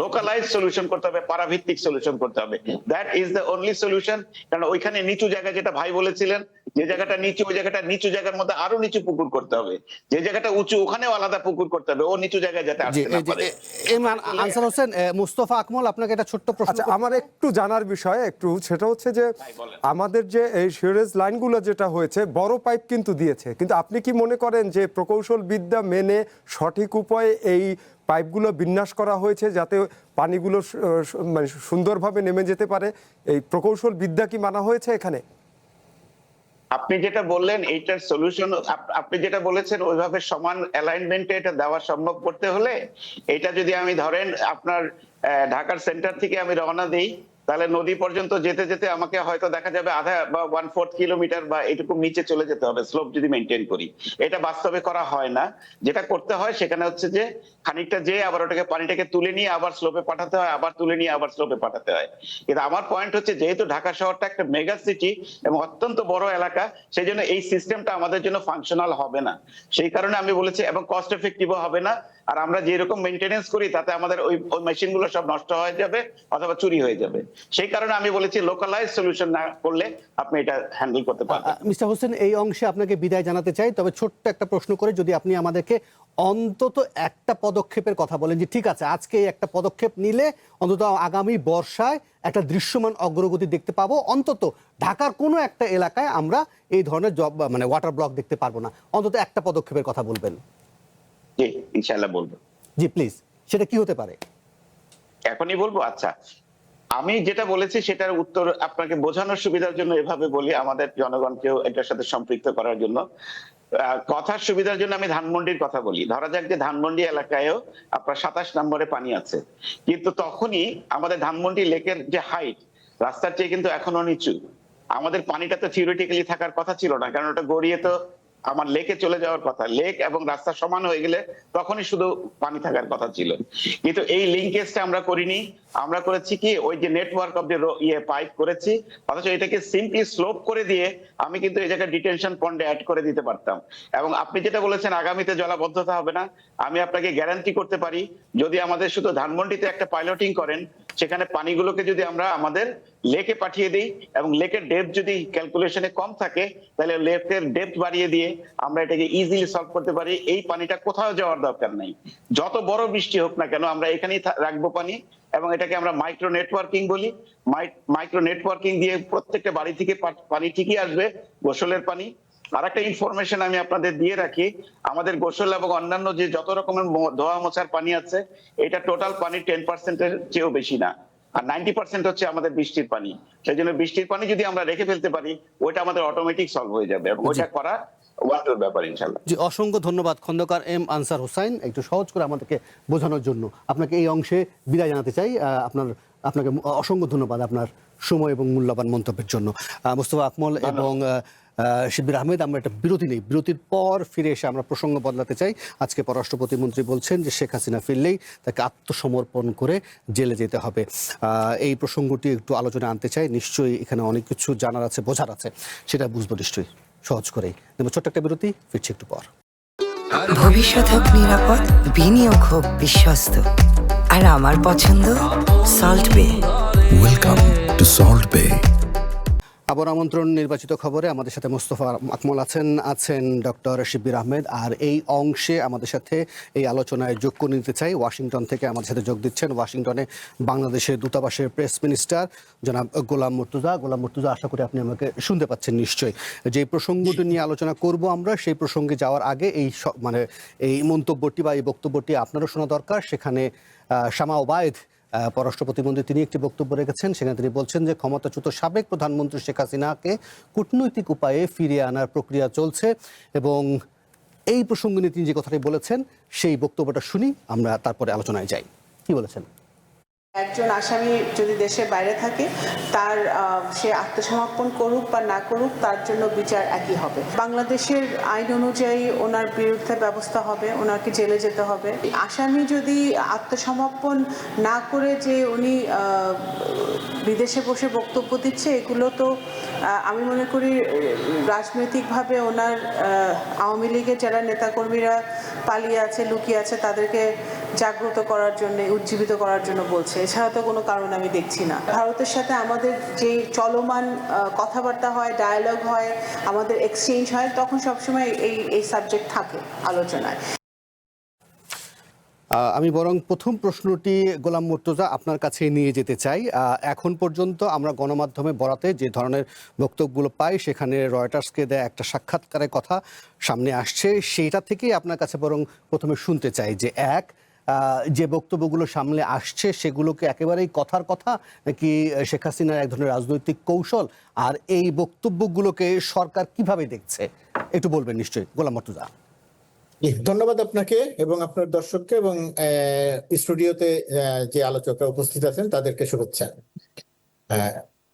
লোকালাইজ সলিউশন করতে হবে, পাড়াভিত্তিক সলিউশন করতে হবে, that is the only solution. কারণ ওইখানে নিচু জায়গা, যেটা ভাই বলেছিলেন যে জায়গাটা নিচু ওই জায়গাটা নিচু জায়গার মধ্যে আরো নিচু পুকুর করতে হবে, যে জায়গাটা উঁচু ওখানেও আলাদা পুকুর করতে হবে, ও নিচু জায়গায় যাতে আসতে না পারে। আনসার হোসেন, মুস্তফা আকমল, আপনাকে একটা ছোট্ট প্রশ্ন। আচ্ছা, আমার একটু জানার বিষয় একটু, সেটা হচ্ছে যে আমাদের যে এই সিওরেজ লাইনগুলো যেটা হয়েছে বড় পাইপ কিন্তু দিয়েছে, কিন্তু আপনি কি মনে করেন যে প্রকৌশল বিদ্যা মেনে সঠিক উপায়ে এই পাইপগুলো বিন্যাস করা হয়েছে যাতে পানিগুলো মানে সুন্দরভাবে নেমে যেতে পারে? এই প্রকৌশল বিদ্যা কি মানা হয়েছে এখানে? আপনি যেটা বললেন এইটার সলিউশন, আপনি যেটা বলেছেন ওইভাবে সমান অ্যালাইনমেন্টে এটা দেওয়া সম্ভব করতে হলে, এটা যদি আমি ধরেন আপনার ঢাকার সেন্টার থেকে আমি রওনা দিই, তাহলে নদী পর্যন্ত যেতে যেতে আমাকে হয়তো দেখা যাবে আধা বা 1/4 কিলোমিটার বা এটুকু নিচে চলে যেতে হবে স্লোপ যদি মেনটেন করি। এটা বাস্তবে করা হয় না। যেটা করতে হয় সেখানে হচ্ছে যে খানিকটা যেয়ে আবার ওটাকে পানিটাকে তুলে নিয়ে আবার স্লোপে পাঠাতে হয়, আবার তুলে নিয়ে আবার স্লোপে পাঠাতে হয়। কিন্তু আমার পয়েন্ট হচ্ছে যেহেতু ঢাকা শহরটা একটা মেগা সিটি এবং অত্যন্ত বড় এলাকা, সেই জন্য এই সিস্টেমটা আমাদের জন্য ফাংশনাল হবে না। সেই কারণে আমি বলেছি, এবং কস্ট এফেক্টিভও হবে না। আর আমরা যেরকম মেনটেনেন্স করি তাতে আমাদের ওই মেশিনগুলো সব নষ্ট হয়ে যাবে অথবা চুরি হয়ে যাবে। সেই কারণে আমি বলেছি লোকালাইজ সলিউশন না করলে আপনি এটা হ্যান্ডেল করতে পারবেন। মিস্টার হোসেন, এই অংশে আপনাকে বিদায় জানাতে চাই, তবে ছোট্ট একটা প্রশ্ন করে যদি আপনি আমাদেরকে অন্তত একটা পদক্ষেপের কথা বলেন, যে ঠিক আছে আজকে এই একটা পদক্ষেপ নিলে অন্তত আগামী বর্ষায় একটা দৃশ্যমান অগ্রগতি দেখতে পাবো, অন্তত ঢাকার কোনো একটা এলাকায় আমরা এই ধরনের মানে ওয়াটার ব্লক দেখতে পারবো না, অন্তত একটা পদক্ষেপের কথা বলবেন। জি, ইনশাআল্লাহ বলবো। জি প্লিজ, সেটা কি হতে পারে? এখনই বলবো? আচ্ছা, আমি যেটা বলেছি সেটার উত্তর আপনাকে বোঝানোর সুবিধার জন্য এভাবে বলি, আমাদের জনগণকেও এটার সাথে সম্পৃক্ত করার জন্য। কথার সুবিধার জন্য আমি ধানমন্ডির কথা বলি। ধরা যাক যে ধানমন্ডি এলাকায়ও আপনার 27 নম্বরে পানি আছে, কিন্তু তখনই আমাদের ধানমন্ডি লেকের যে হাইট রাস্তার চেয়ে কিন্তু এখনো নিচু। আমাদের পানিটা তো থিওরিটিক্যালি থাকার কথা ছিল না, কারণ ওটা গড়িয়ে তো আমার লেকে চলে যাওয়ার কথা। লেক এবং রাস্তা সমান হয়ে গেলে তখনই শুধু পানি থাকার কথা ছিল, কিন্তু এই লিঙ্কেজটা আমরা করিনি। আমরা করেছি কি, ওই যে নেটওয়ার্ক অফ দ্য পাইপ করেছি, অথচ এটাকে সিম্পলি স্লোপ করে দিয়ে আমি কিন্তু এই জায়গায় ডিটেনশন পন্ডে অ্যাড করে দিতে পারতাম। এবং আপনি যেটা বলেছেন আগামীতে জলাবদ্ধতা হবে না, আমি আপনাকে গ্যারান্টি করতে পারি যদি আমাদের শুধু ধানমন্ডিতে একটা পাইলটিং করেন, সেখানে পানিগুলোকে যদি আমরা আমাদের লেকে পাঠিয়ে দিই এবং লেকের ডেপথ যদি ক্যালকুলেশনে কম থাকে, তাহলে লেকের ডেপথ বাড়িয়ে দিয়ে আমরা এটাকে ইজিলি সলভ করতে পারি। এই পানিটা কোথাও যাওয়ার দরকার নাই, যত বড় বৃষ্টি হোক না কেন আমরা এখানেই রাখবো পানি। এবং এটাকে আমরা মাইক্রো নেটওয়ার্কিং বলি। মাইক্রো নেটওয়ার্কিং দিয়ে প্রত্যেকটা বাড়ি থেকে পানি ঠিকই আসবে, গোসলের পানি। আর একটা ইনফরমেশন আমি আপনাদের দিয়ে রাখি, আমাদের গোসল এবং অন্যান্য যে যত রকমের ধোয়া মোছার পানি আছে, এটা টোটাল পানি 10%-এর চেয়েও বেশি না, আর 90% হচ্ছে আমাদের বৃষ্টির পানি। সেই জন্য বৃষ্টির পানি যদি আমরা রেখে ফেলতে পারি, ওইটা আমাদের অটোমেটিক সলভ হয়ে যাবে এবং ওইটা করা ওয়াটার ব্যাপার ইনশাআল্লাহ। জি, অসংখ্য ধন্যবাদ খন্দকার এম আনসার হোসাইন, একটু সহজ করে আমাদেরকে বোঝানোর জন্য। আপনাকে এই অংশে বিদায় জানাতে চাই। আপনাকে অসংখ্য ধন্যবাদ আপনার সময় এবং মূল্যবান মন্তব্যের জন্য। মুস্তফা আকমল এবং শিব্বির আহমেদ, আমরা একটা বিরতি নেই, বিরতির পর ফিরে এসে আমরা প্রসঙ্গ বদলাতে চাই। আজকে পররাষ্ট্র প্রতিমন্ত্রী বলছেন যে শেখ হাসিনা ফিরলেই তাকে আত্মসমর্পণ করে জেলে যেতে হবে। এই প্রসঙ্গটি একটু আলোচনায় আনতে চাই। নিশ্চয়ই এখানে অনেক কিছু জানার আছে, বোঝার আছে, সেটা বুঝবো নিশ্চয়ই সহজ করেই। ছোট্ট একটা বিরতি, ফিরছি একটু পর। ভবিষ্যৎ হোক নিরাপদ, বিনিয়োগ হোক বিশ্বস্ত, আর আমার পছন্দ সল্ট বে। ওয়েলকাম টু সল্ট বে। আবার আমন্ত্রণ নির্বাচিত খবরে। আমাদের সাথে মোস্তফা আকমল আছেন ডক্টর শিব্বির আহমেদ। আর এই অংশে আমাদের সাথে এই আলোচনায় যোগ করে নিতে চাই, ওয়াশিংটন থেকে আমাদের সাথে যোগ দিচ্ছেন ওয়াশিংটনে বাংলাদেশের দূতাবাসের প্রেস মিনিস্টার জনাব গোলাম মুর্তুজা। গোলাম মুর্তুজা, আশা করি আপনি আমাকে শুনতে পাচ্ছেন নিশ্চয়ই। যে প্রসঙ্গটি নিয়ে আলোচনা করব আমরা, সেই প্রসঙ্গে যাওয়ার আগে এই মন্তব্যটি বা এই বক্তব্যটি আপনারও শোনা দরকার। সেখানে শামা ওবায়েদ পররাষ্ট্র প্রতিমন্ত্রী, তিনি একটি বক্তব্য রেখেছেন। সেখানে তিনি বলছেন যে ক্ষমতাচ্যুত সাবেক প্রধানমন্ত্রী শেখ হাসিনাকে কূটনৈতিক উপায়ে ফিরিয়ে আনার প্রক্রিয়া চলছে। এবং এই প্রসঙ্গ নিয়ে তিনি যে কথাটি বলেছেন, সেই বক্তব্যটা শুনি, আমরা তারপরে আলোচনায় যাই। কি বলেছেন? একজন আসামি যদি দেশের বাইরে থাকে, তার সে আত্মসমর্পণ করুক বা না করুক, তার জন্য বিচার একই হবে। বাংলাদেশের আইন অনুযায়ী ওনার বিরুদ্ধে ব্যবস্থা হবে, ওনাকে জেলে যেতে হবে। আসামি যদি আত্মসমর্পণ না করে যে উনি বিদেশে বসে বক্তব্য দিচ্ছে, এগুলো তো আমি মনে করি রাজনৈতিকভাবে ওনার আওয়ামী লীগের যারা নেতাকর্মীরা পালিয়ে আছে, লুকিয়ে আছে, তাদেরকে জাগ্রত করার জন্য, উজ্জীবিত করার জন্য বলছে। এছাড়া তো কোনো কারণ আমি দেখছি না। ভারতের সাথে আমাদের যে চলমান কথাবার্তা হয়, ডায়ালগ হয়, আমাদের এক্সচেঞ্জ হয়, তখন সবসময় এই সাবজেক্ট থাকে আলোচনায়। আমি বরং প্রথম প্রশ্নটি গোলাম মুর্তজা আপনার কাছে নিয়ে যেতে চাই। এখন পর্যন্ত আমরা গণমাধ্যমে বরাতে যে ধরনের বক্তব্যগুলো পাই, সেখানে রয়টার্সকে দেয়া একটা সাক্ষাৎকারের কথা সামনে আসছে, সেইটা থেকেই আপনার কাছে বরং প্রথমে শুনতে চাই যে যে বক্তব্যগুলো সামনে আসছে সেগুলোকে একেবারেই কথার কথা, নাকি শেখ হাসিনার এক ধরনের রাজনৈতিক কৌশল, আর এই বক্তব্যগুলোকে সরকার কিভাবে দেখছে একটু বলবেন নিশ্চয়ই গোলাম মুর্তজা। ধন্যবাদ আপনাকে এবং আপনার দর্শককে এবং স্টুডিওতে যে আলোচকরা উপস্থিত আছেন তাদেরকে শুভেচ্ছা।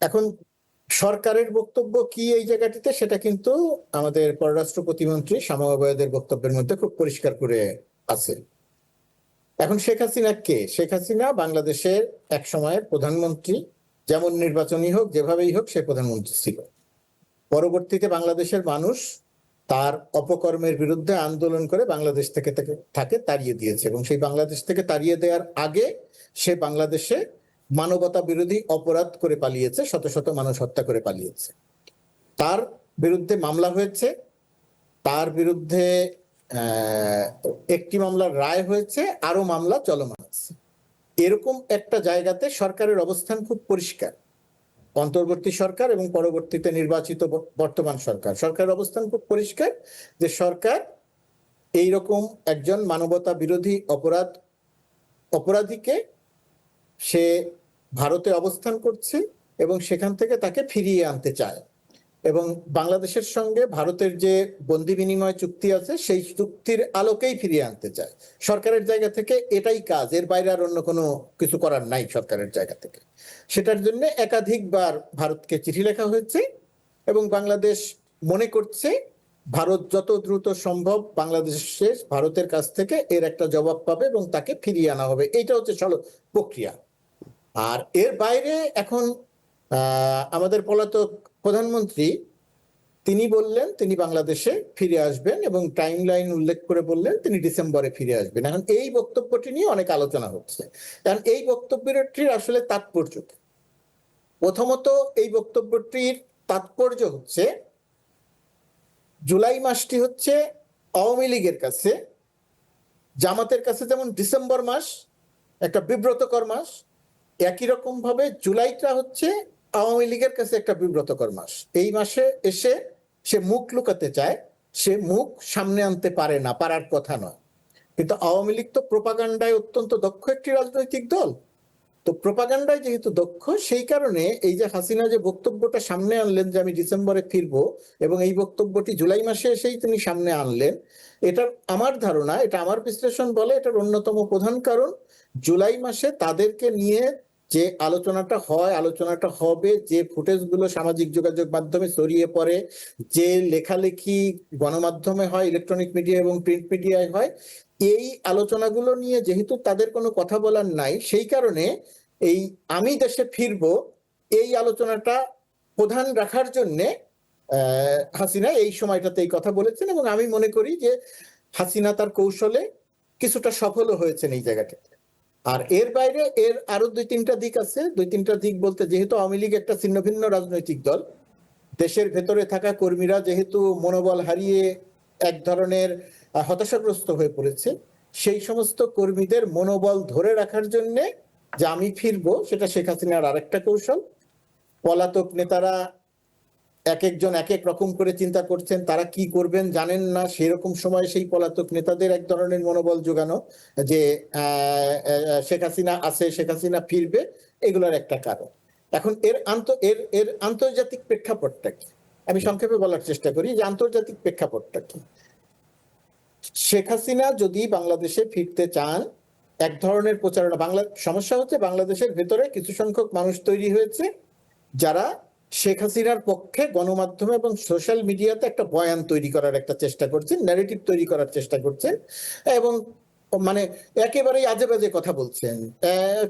এখন সরকারের বক্তব্য কি এই জায়গাটিতে, সেটা কিন্তু আমাদের পররাষ্ট্র প্রতিমন্ত্রী শামা ওবায়দের বক্তব্যের মধ্যে খুব পরিষ্কার করে আছে। এখন শেখ হাসিনা কে? শেখ হাসিনা বাংলাদেশের এক সময়ের প্রধানমন্ত্রী, যেমন নির্বাচনই হোক, যেভাবেই হোক, সে প্রধানমন্ত্রী ছিল। পরবর্তীতে বাংলাদেশের মানুষ তার অপকর্মের বিরুদ্ধে আন্দোলন করে বাংলাদেশ থেকে তাকে তাড়িয়ে দিয়েছে, এবং সেই বাংলাদেশ থেকে তাড়িয়ে দেওয়ার আগে সে বাংলাদেশে মানবতা বিরোধী অপরাধ করে পালিয়েছে, শত শত মানুষ হত্যা করে পালিয়েছে। তার বিরুদ্ধে মামলা হয়েছে, তার বিরুদ্ধে একটি মামলার রায় হয়েছে, আরো মামলা চলমান আছে। এরকম একটা জায়গাতে সরকারের অবস্থান খুব পরিষ্কার। অন্তর্বর্তী সরকার এবং পরবর্তীতে নির্বাচিত বর্তমান সরকারের অবস্থান খুব পরিষ্কার যে সরকার এইরকম একজন মানবতা বিরোধী অপরাধীকে সে ভারতে অবস্থান করছে এবং সেখান থেকে তাকে ফিরিয়ে আনতে চায়, এবং বাংলাদেশের সঙ্গে ভারতের যে বন্দি বিনিময় চুক্তি আছে সেই চুক্তির আলোকেই ফিরিয়ে আনতে চায়। সরকারের জায়গা থেকে এটাই কাজ, এর বাইরে আর অন্য কোনো কিছু করার নাই সরকারের জায়গা থেকে। সেটার জন্য একাধিকবার ভারতকে চিঠি লেখা হয়েছে এবং বাংলাদেশ মনে করছে ভারত যত দ্রুত সম্ভব বাংলাদেশে ভারতের কাছ থেকে এর একটা জবাব পাবে এবং তাকে ফিরিয়ে আনা হবে। এইটা হচ্ছে প্রক্রিয়া। আর এর বাইরে এখন আমাদের পলাতক প্রধানমন্ত্রী তিনি বললেন তিনি বাংলাদেশে ফিরে আসবেন এবং টাইম লাইন উল্লেখ করে বললেন তিনি ডিসেম্বরে ফিরে আসবেন। এখন এই বক্তব্যটি নিয়ে অনেক আলোচনা হচ্ছে। কারণ এই বক্তব্যটির আসলে তাৎপর্য, প্রথমত এই বক্তব্যটির তাৎপর্য হচ্ছে জুলাই মাসটি হচ্ছে আওয়ামী লীগের কাছে, জামাতের কাছে যেমন ডিসেম্বর মাস একটা বিব্রতকর মাস, একই রকম ভাবে জুলাইটা হচ্ছে আওয়ামী লীগের কাছে একটা বিব্রতকর মাস। এই মাসে এসে সে মুখ লুকাতে চায়, সে মুখ সামনে আনতে পারে না, পারার কথা নয়। কিন্তু আওয়ামী লীগ তো প্রোপাগান্ডায় অত্যন্ত দক্ষ একটি রাজনৈতিক দল। তো প্রোপাগান্ডায় যেহেতু দক্ষ, সেই কারণে এই যে হাসিনা যে বক্তব্যটা সামনে আনলেন যে আমি ডিসেম্বরে ফিরবো, এবং এই বক্তব্যটি জুলাই মাসে এসেই তিনি সামনে আনলেন, এটার আমার ধারণা, এটা আমার বিশ্লেষণ বলে এটার অন্যতম প্রধান কারণ জুলাই মাসে তাদেরকে নিয়ে যে আলোচনাটা হয়, আলোচনাটা হবে, যে ফুটেজগুলো সামাজিক যোগাযোগ মাধ্যমে ছড়িয়ে পড়ে, যে লেখালেখি গণমাধ্যমে হয়, ইলেকট্রনিক মিডিয়া এবং প্রিন্ট মিডিয়ায় হয়, এই আলোচনাগুলো নিয়ে যেহেতু তাদের কোনো কথা বলার নাই, সেই কারণে এই আমি দেশে ফিরবো এই আলোচনাটা প্রধান রাখার জন্যে হাসিনা এই সময়টাতে এই কথা বলেছেন। এবং আমি মনে করি যে হাসিনা তার কৌশলে কিছুটা সফলও হয়েছেন এই জায়গাটাতে। আর এর বাইরে এর আরো দুই তিনটা দিক আছে। দুই তিনটা দিক বলতে, যেহেতু আওয়ামী লীগ একটা ছিন্ন ভিন্ন রাজনৈতিক দল, দেশের ভেতরে থাকা কর্মীরা যেহেতু মনোবল হারিয়ে এক ধরনের হতাশাগ্রস্ত হয়ে পড়েছে, সেই সমস্ত কর্মীদের মনোবল ধরে রাখার জন্য যে আমি ফিরবো, সেটা শেখ হাসিনার আরেকটা কৌশল। পলাতক নেতারা এক একজন এক এক রকম করে চিন্তা করছেন, তারা কি করবেন জানেন না, সেরকম সময় সেই পলাতক নেতাদের এক ধরনের মনোবল যোগানো যে শেখ হাসিনা আছে, শেখ হাসিনা ফিরবে, এগুলোর একটা কারণ। এখন এর আন্তর্জাতিক প্রেক্ষাপটটা কি, আমি সংক্ষেপে বলার চেষ্টা করি যে আন্তর্জাতিক প্রেক্ষাপটটা কি। শেখ হাসিনা যদি বাংলাদেশে ফিরতে চান, এক ধরনের প্রচারণা, সমস্যা হচ্ছে বাংলাদেশের ভেতরে কিছু সংখ্যক মানুষ তৈরি হয়েছে যারা শেখ হাসিনার পক্ষে গণমাধ্যমে এবং সোশ্যাল মিডিয়াতে একটা বয়ান তৈরি করার একটা চেষ্টা করছেন, ন্যারেটিভ তৈরি করার চেষ্টা করছেন, এবং মানে একেবারেই আজে বাজে কথা বলছেন।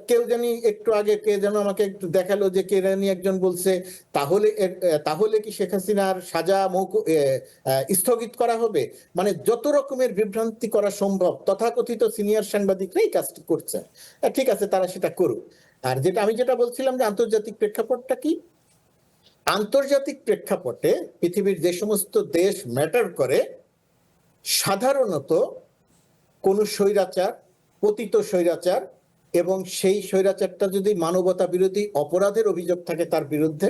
কেউ জানি একটু আগে কে যেন আমাকে একটু দেখালো যে কে জানি একজন বলছে তাহলে কি শেখ হাসিনার সাজা স্থগিত করা হবে। মানে যত রকমের বিভ্রান্তি করা সম্ভব তথাকথিত সিনিয়র সাংবাদিকরাই কাজটি করছে। ঠিক আছে, তারা সেটা করুক। আর আমি যেটা বলছিলাম যে আন্তর্জাতিক প্রেক্ষাপটটা কি, আন্তর্জাতিক প্রেক্ষাপটে পৃথিবীর যে সমস্ত দেশ ম্যাটার করে, সাধারণত কোন স্বৈরাচার, পতিত স্বৈরাচার, এবং সেই স্বৈরাচারটা যদি মানবতা বিরোধী অপরাধের অভিযোগ থাকে তার বিরুদ্ধে,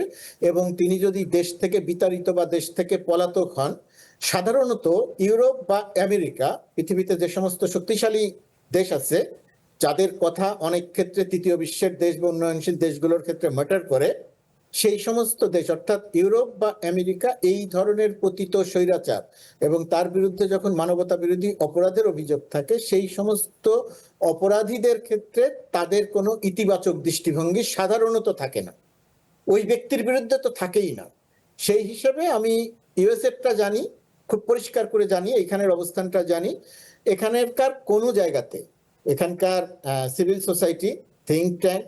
এবং তিনি যদি দেশ থেকে বিতাড়িত বা দেশ থেকে পলাতক হন, সাধারণত ইউরোপ বা আমেরিকা, পৃথিবীতে যে সমস্ত শক্তিশালী দেশ আছে যাদের কথা অনেক ক্ষেত্রে তৃতীয় বিশ্বের দেশ বা উন্নয়নশীল দেশগুলোর ক্ষেত্রে ম্যাটার করে, সেই সমস্ত দেশ অর্থাৎ ইউরোপ বা আমেরিকা এই ধরনের পতিত স্বৈরাচার এবং তার বিরুদ্ধে যখন মানবতা বিরোধী অপরাধের অভিযোগ থাকে, সেই সমস্ত অপরাধীদের ক্ষেত্রে তাদের কোনো ইতিবাচক দৃষ্টিভঙ্গি সাধারণত থাকে না, ওই ব্যক্তির বিরুদ্ধে তো থাকেই না। সেই হিসেবে আমি ইউএসএটা জানি, খুব পরিষ্কার করে জানি, এখানের অবস্থানটা জানি। এখানকার কোনো জায়গাতে, এখানকার civil society, think tank,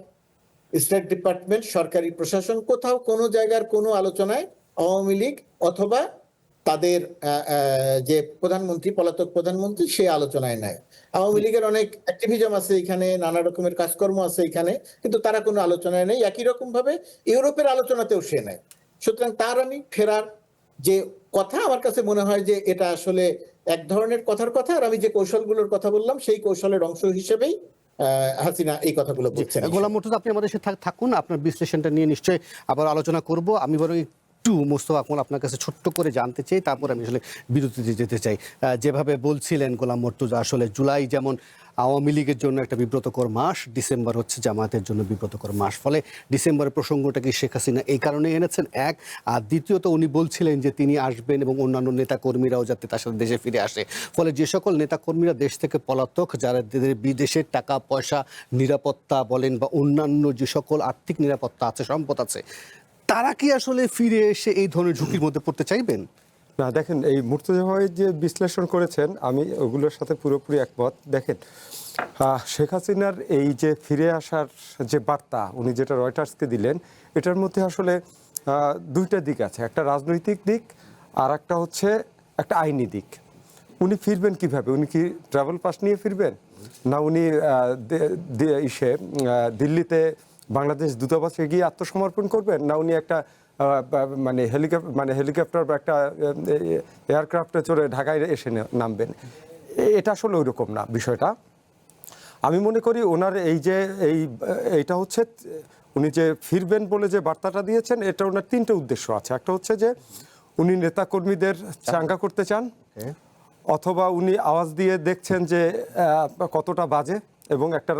state department, সরকারি প্রশাসন, কোথাও কোনো জায়গার কোনো আলোচনায় আওয়ামী লীগ অথবা তাদের যে প্রধানমন্ত্রী, পলাতক প্রধানমন্ত্রী, সে আলোচনায় নেয়। আওয়ামী লীগের অনেক অ্যাক্টিভিজম আছে এখানে, নানা রকমের কাজকর্ম আছে এখানে, কিন্তু তারা কোনো আলোচনায় নেই। একই রকম ভাবে ইউরোপের আলোচনাতেও সে নেয়। সুতরাং তার আমি ফেরার যে কথা, আমার কাছে মনে হয় যে এটা আসলে এক ধরনের কথার কথা। আর আমি যে কৌশলগুলোর কথা বললাম সেই কৌশলের অংশ হিসেবেই হাসিনা এই কথাগুলো বলছেন। গোলাম মুর্তজা, আপনি আমাদের সাথে থাকুন, আপনার বিশ্লেষণটা নিয়ে নিশ্চয়ই আবার আলোচনা করব। আমি বরং একটু মোস্তফা আকমল আপনার কাছে ছোট্ট করে জানতে চাই, তারপর আমি আসলে বিরতিতে যেতে চাই। যেভাবে বলছিলেন গোলাম মুর্তজা, আসলে জুলাই যেমন আওয়ামী লীগের জন্য একটা বিব্রতকর মাস, ডিসেম্বর হচ্ছে জামায়াতের জন্য বিব্রতকর মাস। ফলে ডিসেম্বরের প্রসঙ্গটা কি শেখ হাসিনা এই কারণে এনেছেন, এক। আর দ্বিতীয়ত উনি বলছিলেন যে তিনি আসবেন এবং অন্যান্য নেতাকর্মীরাও যাতে তার সাথে দেশে ফিরে আসে। ফলে যে সকল নেতাকর্মীরা দেশ থেকে পলাতক, যারা বিদেশের টাকা পয়সা, নিরাপত্তা বলেন বা অন্যান্য যে সকল আর্থিক নিরাপত্তা আছে, সম্পদ আছে, তারা কি আসলে ফিরে এসে এই ধরনের ঝুঁকির মধ্যে পড়তে চাইবেন? না, দেখেন, এই মুর্তজা ভাই যে বিশ্লেষণ করেছেন আমি ওগুলোর সাথে পুরোপুরি একমত। দেখেন, শেখ হাসিনার এই যে ফিরে আসার যে বার্তা উনি যেটা রয়টার্সকে দিলেন, এটার মধ্যে আসলে দুইটা দিক আছে, একটা রাজনৈতিক দিক আর একটা হচ্ছে একটা আইনি দিক। উনি ফিরবেন কিভাবে? উনি কি ট্রাভেল পাস নিয়ে ফিরবেন, না উনি দিল্লিতে বাংলাদেশ দূতাবাসে গিয়ে আত্মসমর্পণ করবেন, না উনি একটা হেলিকপ্টার বা একটা এয়ারক্রাফটে চড়ে ঢাকায় এসে নামবেন? এটা আসলে ওই রকম না বিষয়টা। আমি মনে করি ওনার এইটা হচ্ছে উনি যে ফিরবেন বলে যে বার্তাটা দিয়েছেন, এটা ওনার তিনটে উদ্দেশ্য আছে। একটা হচ্ছে যে উনি নেতাকর্মীদের চাঙ্গা করতে চান, অথবা উনি আওয়াজ দিয়ে দেখছেন যে কতটা বাজে এবং একটা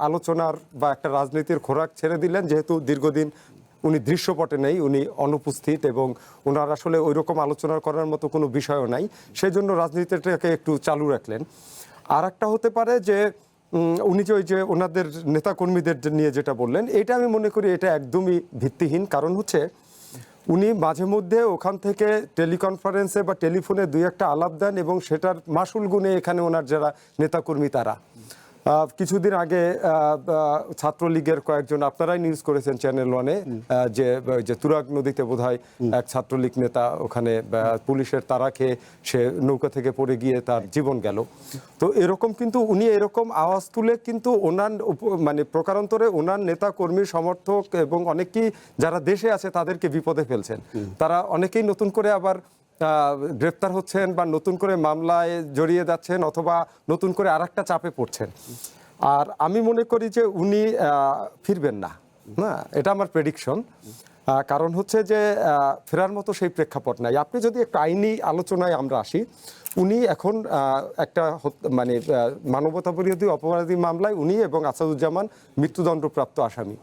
আলোচনার বা একটা রাজনীতির খোরাক ছেড়ে দিলেন, যেহেতু দীর্ঘদিন উনি দৃশ্যপটে নেই, উনি অনুপস্থিত এবং ওনার আসলে ওই রকম আলোচনা করার মতো কোনো বিষয়ও নাই, সেই জন্য রাজনীতিটাকে একটু চালু রাখলেন। আর একটা হতে পারে যে উনি যে ওনাদের নেতাকর্মীদের নিয়ে যেটা বললেন, এটা আমি মনে করি এটা একদমই ভিত্তিহীন। কারণ হচ্ছে উনি মাঝে মধ্যে ওখান থেকে টেলিকনফারেন্সে বা টেলিফোনে দুই একটা আলাপ দেন এবং সেটার মাসুল গুনে এখানে ওনার যারা নেতাকর্মী তারা। কিছুদিন আগে ছাত্রলীগের কয়েকজন, আপনারাই নিউজ করেছেন চ্যানেল ওয়ানে, যে তুরাগ নদীতে বোধহয় এক ছাত্রলীগ নেতা ওখানে পুলিশের তাড়া খেয়ে সে নৌকা থেকে পড়ে গিয়ে তার জীবন গেল। তো এরকম কিন্তু উনি এরকম আওয়াজ তুলে কিন্তু ওনার প্রকারান্তরে ওনার নেতা কর্মী সমর্থক এবং অনেকেই যারা দেশে আছে তাদেরকে বিপদে ফেলছেন। তারা অনেকেই নতুন করে আবার গ্রেপ্তার হচ্ছেন বা নতুন করে মামলায় জড়িয়ে যাচ্ছেন অথবা নতুন করে আরেকটা চাপে পড়ছেন। আর আমি মনে করি যে উনি ফিরবেন না, এটা আমার প্রেডিকশন। কারণ হচ্ছে যে ফেরার মতো সেই প্রেক্ষাপট নাই। আপনি যদি একটা আইনি আলোচনায় আমরা আসি, উনি এখন একটা মানবতা বিরোধী অপরাধী মামলায় উনি এবং আসাদুজ্জামান মৃত্যুদণ্ডপ্রাপ্ত আসামি।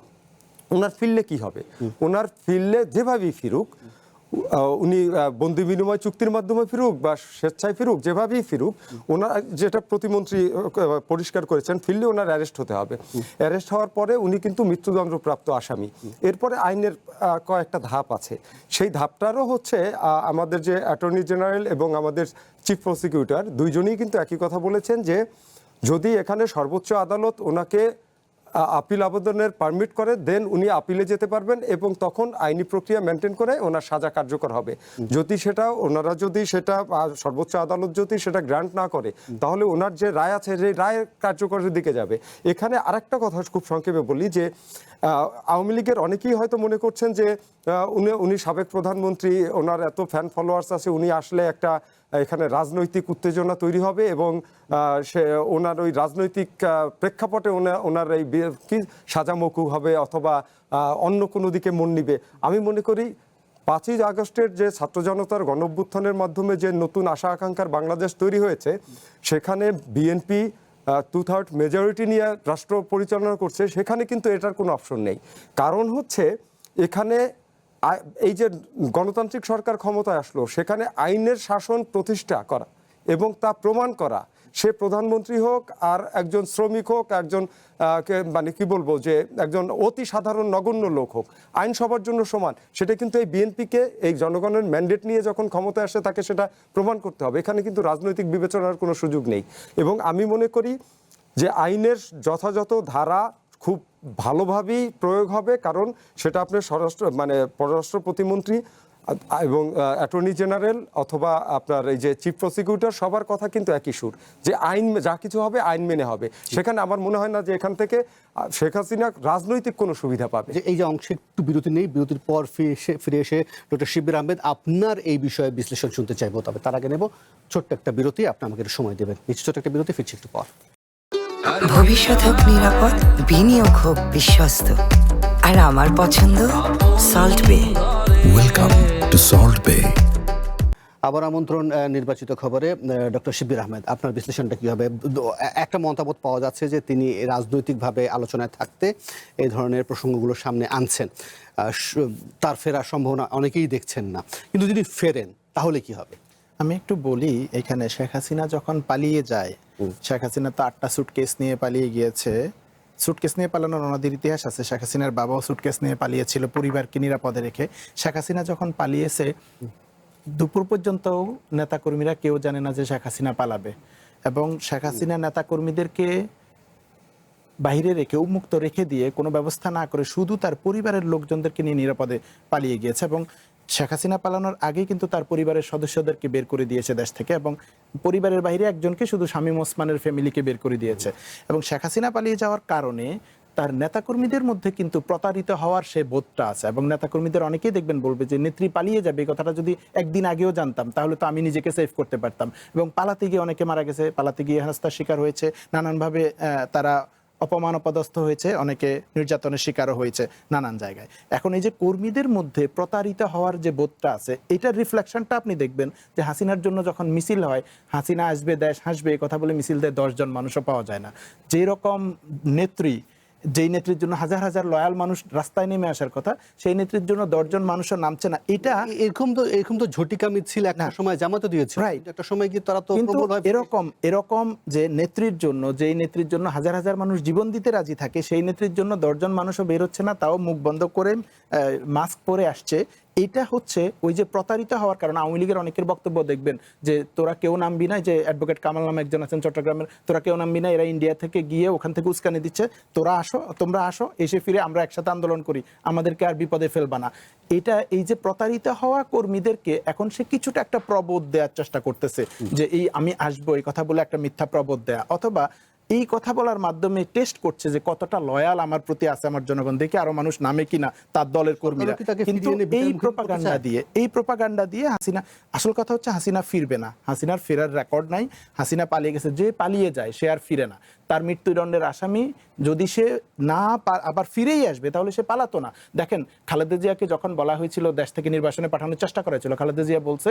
ওনার ফিরলে কি হবে? ওনার ফিরলে যেভাবেই ফিরুক, উনি বন্দি বিনিময় চুক্তির মাধ্যমে ফিরুক বা স্বেচ্ছায় ফিরুক, যেভাবেই ফিরুক, ওনার যেটা প্রতিমন্ত্রী পরিষ্কার করেছেন, ফিরলে ওনার অ্যারেস্ট হতে হবে। অ্যারেস্ট হওয়ার পরে উনি কিন্তু মৃত্যুদণ্ডপ্রাপ্ত আসামি। এরপরে আইনের কয়েকটা ধাপ আছে, সেই ধাপটারও হচ্ছে আমাদের যে অ্যাটর্নি জেনারেল এবং আমাদের চিফ প্রসিকিউটর দুইজনেই কিন্তু একই কথা বলেছেন যে যদি এখানে সর্বোচ্চ আদালত ওনাকে আপিল আবেদনের পারমিট করে দেন উনি আপিলে যেতে পারবেন এবং তখন আইনি প্রক্রিয়া মেনটেন করে ওনার সাজা কার্যকর হবে। যদি সেটা ওনারা যদি সেটা সর্বোচ্চ আদালত যদি সেটা গ্রান্ট না করে তাহলে ওনার যে রায় আছে সেই রায় কার্যকরের দিকে যাবে। এখানে আরেকটা কথা খুব সংক্ষেপে বলি যে আওয়ামী লীগের অনেকেই হয়তো মনে করছেন যে উনি সাবেক প্রধানমন্ত্রী, ওনার এত ফ্যান ফলোয়ার্স আছে, উনি আসলে একটা এখানে রাজনৈতিক উত্তেজনা তৈরি হবে এবং সে ওনার ওই রাজনৈতিক প্রেক্ষাপটে ওনার এই কি সাজা মকুব হবে অথবা অন্য কোনো দিকে মন নিবে। আমি মনে করি 5ই আগস্টের যে ছাত্র জনতার গণঅভ্যুত্থানের মাধ্যমে যে নতুন আশা আকাঙ্ক্ষার বাংলাদেশ তৈরি হয়েছে, সেখানে বিএনপি 2/3 মেজরিটি নিয়ে রাষ্ট্র পরিচালনা করছে, সেখানে কিন্তু এটার কোনো অপশন নেই। কারণ হচ্ছে এখানে এই যে গণতান্ত্রিক সরকার ক্ষমতায় আসলো, সেখানে আইনের শাসন প্রতিষ্ঠা করা এবং তা প্রমাণ করা, সে প্রধানমন্ত্রী হোক আর একজন শ্রমিক হোক, একজন মানে কি বলবো যে একজন অতি সাধারণ নগণ্য লোক হোক, আইন সবার জন্য সমান, সেটা কিন্তু এই বিএনপিকে এই জনগণের ম্যান্ডেট নিয়ে যখন ক্ষমতায় আসে তাকে সেটা প্রমাণ করতে হবে। এখানে কিন্তু রাজনৈতিক বিবেচনার কোনো সুযোগ নেই এবং আমি মনে করি যে আইনের যথাযথ ধারা খুব ভালোভাবেই প্রয়োগ হবে, কারণ সেটা আপনার পররাষ্ট্র প্রতিমন্ত্রী এবং অ্যাটর্নি জেনারেল অথবা আপনার এই যে চিফ প্রসিকিউটর সবার কথা কিন্তু একই সুর যে আইন যা কিছু হবে আইন মেনে হবে। সেখানে আমার মনে হয় না যে এখান থেকে শেখ হাসিনা রাজনৈতিক কোনো সুবিধা পাবে। যে এই যে অংশে একটু বিরতি নেই, বিরতির পর ফিরে এসে ডক্টর শিব্বির আহমেদ আপনার এই বিষয়ে বিশ্লেষণ শুনতে চাইবো। তবে তার আগে নেব ছোট্ট একটা বিরতি, আপনি আমাকে একটু সময় দেবেন। ছোট্ট একটা বিরতি, ফিরছি একটু পর। ভবিষ্যৎ হোক নিরাপদ, বিনিয়োগ হোক বিশ্বস্ত, আর আমার পছন্দ সল্ট বে। ওয়েলকাম টু সল্ট বে। আবার আমন্ত্রণ নির্বাচিত খবরে। ডক্টর শিব্বির আহমেদ, আপনার বিশ্লেষণটা কি হবে? একটা মতামত পাওয়া যাচ্ছে যে তিনি রাজনৈতিকভাবে আলোচনায় থাকতে এই ধরনের প্রসঙ্গগুলো সামনে আনছেন, তার ফেরার সম্ভাবনা অনেকেই দেখছেন না, কিন্তু যদি ফেরেন তাহলে কি হবে? আমি একটু বলি, এখানে শেখ হাসিনা যখন পালিয়ে যায়, শেখ হাসিনা তো 8টা সুটকেস নিয়ে পালিয়ে গিয়েছে। সুটকেস নিয়ে পালানোর ওনাদের ইতিহাস আছে। শেখ হাসিনার বাবাও সুটকেস নিয়ে পালিয়েছিল পরিবারকে নিরাপদে রেখে। শেখ হাসিনা যখন পালিয়েছে, দুপুর পর্যন্ত নেতাকর্মীরা কেউ জানে না যে শেখ হাসিনা পালাবে, এবং শেখ হাসিনা নেতাকর্মীদেরকে বাইরে রেখে উন্মুক্ত রেখে দিয়ে কোনো ব্যবস্থা না করে শুধু তার পরিবারের লোকজনদেরকে নিয়ে নিরাপদে পালিয়ে গিয়েছে। এবং শেখ হাসিনা পালানোর আগে কিন্তু তার পরিবারের সদস্যদেরকে বের করে দিয়েছে দেশ থেকে, এবং পরিবারের বাইরে একজনকে শুধু শামীম ওসমানের ফ্যামিলিকে বের করে দিয়েছে। এবং শেখ হাসিনা পালিয়ে যাওয়ার কারণে তার নেতাকর্মীদের মধ্যে কিন্তু প্রতারিত হওয়ার সে বোধটা আছে, এবং নেতাকর্মীদের অনেকেই দেখবেন বলবে যে নেত্রী পালিয়ে যাবে, এই কথাটা যদি একদিন আগেও জানতাম তাহলে তো আমি নিজেকে সেভ করতে পারতাম। এবং পালাতে গিয়ে অনেকে মারা গেছে, পালাতে গিয়ে হেনস্থার শিকার হয়েছে, নানানভাবে তারা অপমান অপদস্থ হয়েছে, অনেকে নির্যাতনের শিকারও হয়েছে নানান জায়গায়। এখন এই যে কর্মীদের মধ্যে প্রতারিত হওয়ার যে বোধটা আছে, এটার রিফ্লেকশনটা আপনি দেখবেন যে হাসিনার জন্য যখন মিছিল হয়, হাসিনা আসবে দেশ হাসবে এই কথা বলে মিছিল দেয় 10 জন মানুষও পাওয়া যায় না। যেই রকম নেত্রী, যেই নেত্রীর জন্য হাজার হাজার লয়াল মানুষ রাস্তায় নেমে আসার কথা, সেই নেত্রীর জন্য 10 জন মানুষও নামছে না। এটা এরকম তো ঝটিকা মিছিল একটা সময় জামাতে দিয়েছে, একটা সময় কি তারা তো এরকম যে নেত্রীর জন্য, যেই নেত্রীর জন্য হাজার হাজার মানুষ জীবন দিতে রাজি থাকে, সেই নেত্রীর জন্য 10 জন মানুষও বের হচ্ছে না, তাও মুখ বন্ধ করে মাস্ক পরে আসছে। এটা হচ্ছে ওই যে প্রতারিত হওয়ার কারণে। আওয়ামী লীগের অনেকের বক্তব্য দেখবেন যে তোরা কেউ নামবি না, যে অ্যাডভোকেট কামাল নামে একজন আছেন চট্টগ্রামের, তোরা কেউ নামবি না, এরা ইন্ডিয়া থেকে গিয়ে ওখান থেকে উস্কানি দিচ্ছে, তোমরা আসো, এসে ফিরে আমরা একসাথে আন্দোলন করি, আমাদেরকে আর বিপদে ফেলবা না। এটা এই যে প্রতারিত হওয়া কর্মীদেরকে এখন সে কিছুটা একটা প্রবোধ দেওয়ার চেষ্টা করতেছে যে এই আমি আসবো, এই কথা বলে একটা মিথ্যা প্রবোধ দেয়া, অথবা এই কথা বলার মাধ্যমে টেস্ট করছে যে কতটা লয়াল আমার প্রতি আছে আমার জনগণ, দেখে আরো মানুষ নামে কিনা তার দলের কর্মীরা। কিন্তু এই প্রোপাগান্ডা দিয়ে হাসিনা, আসল কথা হচ্ছে হাসিনা ফিরবে না, হাসিনার ফেরার রেকর্ড নাই, হাসিনা পালিয়ে গেছে। যে পালিয়ে যায় সে আর ফিরে না। তার মৃত্যুদণ্ডের আসামি যদি সে না আবার ফিরেই আসবে তাহলে সে পালাতো না। দেখেন, খালেদা জিয়াকে যখন বলা হয়েছিল দেশ থেকে নির্বাসনে পাঠানোর চেষ্টা করা হয়েছিল, খালেদা জিয়া বলছে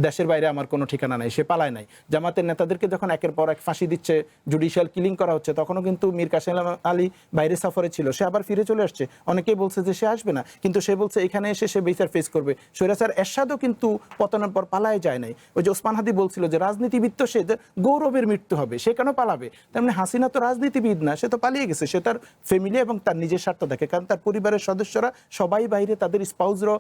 দেশের বাইরে আমার কোনো ঠিকানা নাই, সে পালায় নাই। জামাতের নেতাদেরকে যখন একের পর এক ফাঁসি দিচ্ছে, জুডিশিয়াল কিলিং করা হচ্ছে, তখনও কিন্তু মীর কাসেম আলী বাইরে সফরে ছিল, সে আবার ফিরে চলে আসছে। অনেকেই বলছে যে সে আসবে না, কিন্তু সে বলছে এখানে এসে সে বিচার ফেস করবে। স্বৈরাচার এরশাদও কিন্তু পতনের পর পালায় যায় নাই। ওই যে ওসমান হাদি বলছিল যে রাজনীতিবিদ তো সে গৌরবের মৃত্যু হবে, সে কেন পালাবে? তেমনি হাসিনা তো রাজনীতিবিদ না, সে তো পালিয়ে গেছে, সে তার ফ্যামিলি এবং তার নিজের স্বার্থ দেখে, কারণ তার পরিবারের সদস্যরা সবাই বাইরে, তাদের স্পাউসরাও,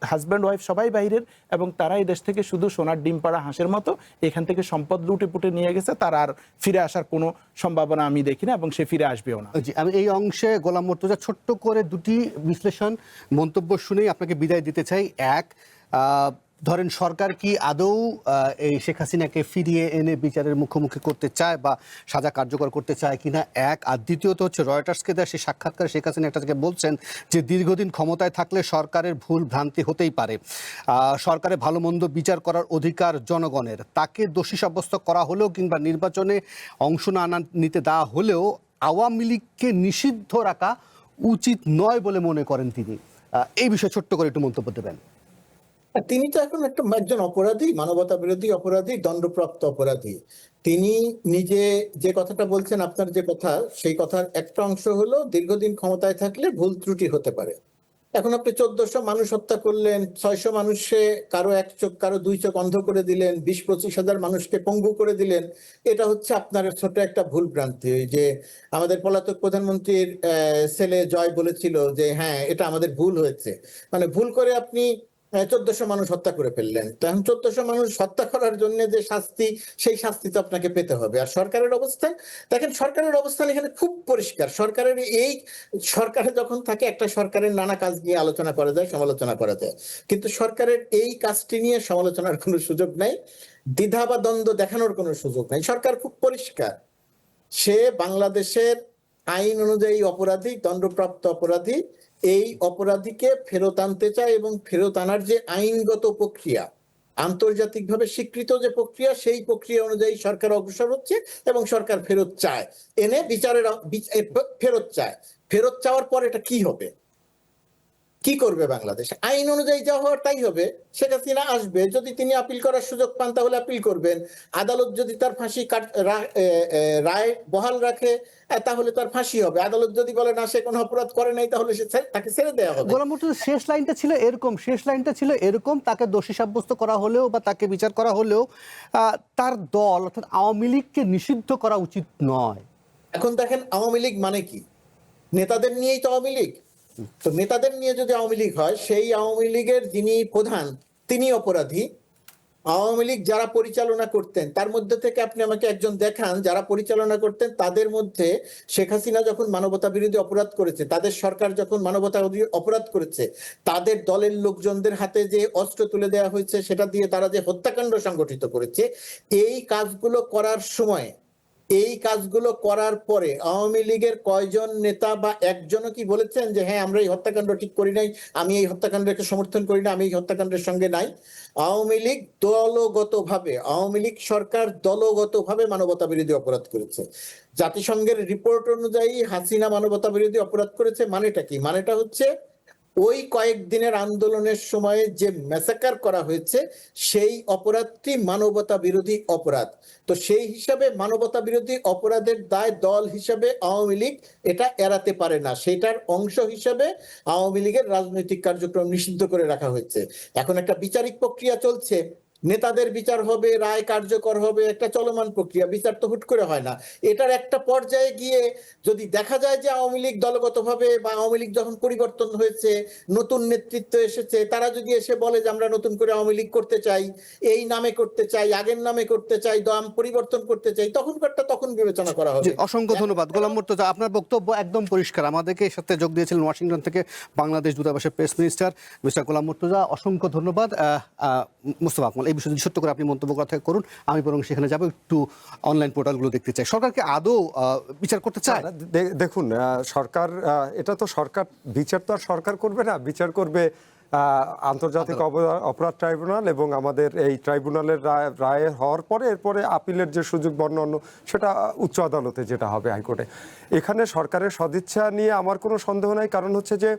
হাজব্যান্ড ওয়াইফ সবাই বাইরের, এবং তারা এই দেশ থেকে শুধু সোনার ডিম পাড়া হাঁসের মতো এখান থেকে সম্পদ লুটে পুটে নিয়ে গেছে। তার আর ফিরে আসার কোনো সম্ভাবনা আমি দেখি না, এবং সে ফিরে আসবেও না। জি, আমি এই অংশে গোলাম মুর্তজা ছোট্ট করে দুটি বিশ্লেষণ মন্তব্য শুনেই আপনাকে বিদায় দিতে চাই। এক, ধরেন সরকার কি আদৌ এই শেখ হাসিনাকে ফিরিয়ে এনে বিচারের মুখোমুখি করতে চায় বা সাজা কার্যকর করতে চায় কিনা, এক। আর দ্বিতীয়ত হচ্ছে রয়টার্সকে দেওয়া সেই সাক্ষাৎকারে শেখ হাসিনা একটা থেকে বলছেন যে দীর্ঘদিন ক্ষমতায় থাকলে সরকারের ভুল ভ্রান্তি হতেই পারে, সরকারে ভালো মন্দ বিচার করার অধিকার জনগণের, তাকে দোষী সাব্যস্ত করা হলেও কিংবা নির্বাচনে অংশ না নিতে দেওয়া হলেও আওয়ামী লীগকে নিষিদ্ধ রাখা উচিত নয় বলে মনে করেন তিনি। এই বিষয়ে ছোট্ট করে একটু মন্তব্য দেবেন। তিনি তো এখন একজন অপরাধী, মানবতা বিরোধী অপরাধী, দণ্ডপ্রাপ্ত অপরাধী। তিনি নিজে যে কথাটা বলছেন, আপনার যে কথা, সেই কথার একটা অংশ হলো দীর্ঘদিন ক্ষমতায় থাকলে ভুল ত্রুটি হতে পারে। এখন আপনি 1400 মানুষ হত্যা করলেন, 600 মানুষে কারো এক চোখ কারো দুই চোখ অন্ধ করে দিলেন, 20-25 হাজার মানুষকে পঙ্গু করে দিলেন। এটা হচ্ছে আপনার ছোট একটা ভুল ভ্রান্তি। ওই যে আমাদের পলাতক প্রধানমন্ত্রীর ছেলে জয় বলেছিল যে হ্যাঁ এটা আমাদের ভুল হয়েছে, মানে ভুল করে আপনি 1400 মানুষ হত্যা করে ফেললেন। তো এখন 1400 মানুষ হত্যা করার জন্য যে শাস্তি, সেই শাস্তি তো আপনাকে পেতে হবে। আর সরকারের অবস্থান দেখেন, সরকারের অবস্থান এখানে খুব পরিষ্কার। সরকারের এই সরকারে যখন থাকে, একটা সরকারের নানা কাজ নিয়ে আলোচনা করা যায়, সমালোচনা করা যায়, কিন্তু সরকারের এই কাজটি নিয়ে সমালোচনার কোনো সুযোগ নাই, দ্বিধা বা দ্বন্দ্ব দেখানোর কোনো সুযোগ নাই। সরকার খুব পরিষ্কার, সে বাংলাদেশের আইন অনুযায়ী অপরাধী, দণ্ডপ্রাপ্ত অপরাধী। এই অপরাধীকে ফেরত আনতে চায় এবং ফেরত আনার যে আইনগত প্রক্রিয়া, আন্তর্জাতিকভাবে স্বীকৃত যে প্রক্রিয়া, সেই প্রক্রিয়া অনুযায়ী সরকার অগ্রসর হচ্ছে এবং সরকার ফেরত চায়, এনে বিচারের ফেরত চায়। ফেরত চাওয়ার পর এটা কি হবে, কি করবে বাংলাদেশ? আইন অনুযায়ী যা হওয়ার তাই হবে। শেখ হাসিনা আসবে, যদি তিনি আপিল করার সুযোগ পান তাহলে আপিল করবেন। আদালত যদি তার ফাঁসি রায় বহাল রাখে তাহলে তার ফাঁসি হবে। আদালত যদি বলে না সে কোনো অপরাধ করে নাই, তাহলে তাকে ছেড়ে দেওয়া হবে। গোলাম মুর্তজা শেষ লাইনটা ছিল এরকম, তাকে দোষী সাব্যস্ত করা হলেও বা তাকে বিচার করা হলেও তার দল অর্থাৎ আওয়ামী লীগকে নিষিদ্ধ করা উচিত নয়। এখন দেখেন আওয়ামী লীগ মানে কি? নেতাদের নিয়েই তো আওয়ামী লীগ। তো নেতাদের নিয়ে যদি আওয়ামী লীগ হয়, সেই আওয়ামী লীগের যিনি প্রধান তিনি অপরাধী। আওয়ামী লীগ যারা পরিচালনা করতেন তার মধ্যে থেকে আপনি আমাকে একজন দেখান যারা পরিচালনা করতেন তাদের মধ্যে শেখ হাসিনা যখন মানবতা বিরোধী অপরাধ করেছে, তাদের সরকার যখন মানবতা অপরাধ করেছে, তাদের দলের লোকজনদের হাতে যে অস্ত্র তুলে দেওয়া হয়েছে, সেটা দিয়ে তারা যে হত্যাকাণ্ড সংগঠিত করেছে, এই কাজগুলো করার সময়, এই কাজগুলো করার পরে আওয়ামী লীগের কয়জন নেতা বা একজনও কি বলেছেন যে হ্যাঁ আমরা এই হত্যাকাণ্ড ঠিক করি নাই, আমি এই হত্যাকাণ্ডকে সমর্থন করি না, আমি এই হত্যাকাণ্ডের সঙ্গে নাই? আওয়ামী লীগ দলগতভাবে, আওয়ামী লীগ সরকার দলগতভাবে মানবতা বিরোধী অপরাধ করেছে। জাতিসংঘের রিপোর্ট অনুযায়ী হাসিনা মানবতা বিরোধী অপরাধ করেছে। মানেটা কি? মানেটা হচ্ছে ওই কয়েকদিনের আন্দোলনের সময়ে যে ম্যাসাকার করা হয়েছে, সেই অপরাধটি মানবতা বিরোধী অপরাধ। তো সেই হিসাবে মানবতা বিরোধী অপরাধের দায় দল হিসাবে আওয়ামী লীগ এটা এড়াতে পারে না। সেটার অংশ হিসাবে আওয়ামী লীগের রাজনৈতিক কার্যক্রম নিষিদ্ধ করে রাখা হয়েছে। এখন একটা বিচারিক প্রক্রিয়া চলছে, নেতাদের বিচার হবে, রায় কার্যকর হবে, একটা চলমান প্রক্রিয়া, বিচার তো হুট করে হয় না। এটার একটা পর্যায়ে গিয়ে যদি দেখা যায় যে আওয়ামী লীগ দলগতভাবে বা আওয়ামী লীগ যখন পরিবর্তন হয়েছে, নতুন নেতৃত্ব এসেছে, তারা যদি এসে বলে যে আমরা নতুন করে আওয়ামী লীগ করতে চাই, এই নামে করতে চাই, আগের নামে করতে চাই, দম পরিবর্তন করতে চাই, তখন বিবেচনা করা হবে। অসংখ্য ধন্যবাদ গোলাম মুর্তজা, আপনার বক্তব্য একদম পরিষ্কার। আমাদেরকে এর সাথে যোগ দিয়েছিলেন ওয়াশিংটন থেকে বাংলাদেশ দূতাবাসের প্রেস মিনিস্টার মিস্টার গোলাম মুর্তজা, অসংখ্য ধন্যবাদ। মুস্তফা আকমল, এই বিষয়ে ছোট্ট করে আপনি মন্তব্য কথা করুন, আমি বরং সেখানে যাবো, একটু অনলাইন পোর্টালগুলো দেখতে চাই। সরকারকে আদৌ বিচার করতে চায়? দেখুন, সরকার, এটা তো সরকার বিচার তো আর সরকার করবে না, বিচার করবে আন্তর্জাতিক অপরাধ ট্রাইব্যুনাল, এবং আমাদের এই ট্রাইব্যুনালের রায় হওয়ার পরে এরপরে আপিলের যে সুযোগ বর্ণন্য সেটা উচ্চ আদালতে যেটা হবে, হাইকোর্টে। এখানে সরকারের সদিচ্ছা নিয়ে আমার কোনো সন্দেহ নাই, কারণ হচ্ছে যে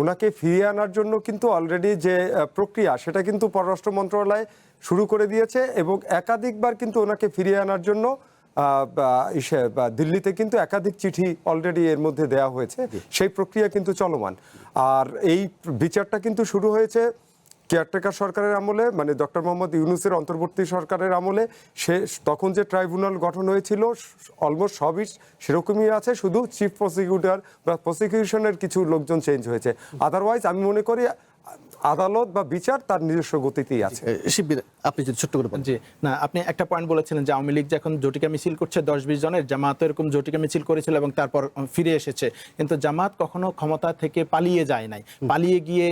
ওনাকে ফিরিয়ে আনার জন্য কিন্তু অলরেডি যে প্রক্রিয়া সেটা কিন্তু পররাষ্ট্র মন্ত্রণালয় শুরু করে দিয়েছে, এবং একাধিকবার কিন্তু ওনাকে ফিরিয়ে আনার জন্য দিল্লিতে কিন্তু একাধিক চিঠি অলরেডি এর মধ্যে দেওয়া হয়েছে, সেই প্রক্রিয়া কিন্তু চলমান। আর এই বিচারটা কিন্তু শুরু হয়েছে কেয়ারটেকার সরকারের আমলে, মানে ডক্টর মোহাম্মদ ইউনূসের অন্তর্বর্তী সরকারের আমলে তখন যে ট্রাইব্যুনাল গঠন হয়েছিল অলমোস্ট সবই সেরকমই আছে, শুধু চিফ প্রসিকিউটর বা প্রসিকিউশনের কিছু লোকজন চেঞ্জ হয়েছে। আদারওয়াইজ আমি মনে করি আদালত বা বিচার তার নিজস্ব গতিতেই আছে। শিববির, আপনি যদি ছোট্ট করে বলেন। জি, না, আপনি একটা পয়েন্ট বলেছিলেন যে আওয়ামী লীগ যখন জটিকা মিছিল করছে 10-20 জনের, জামাত এরকম জটিকা মিছিল করেছিল এবং তারপর ফিরে এসেছে, কিন্তু জামাত কখনো ক্ষমতা থেকে পালিয়ে যায় নাই, পালিয়ে গিয়ে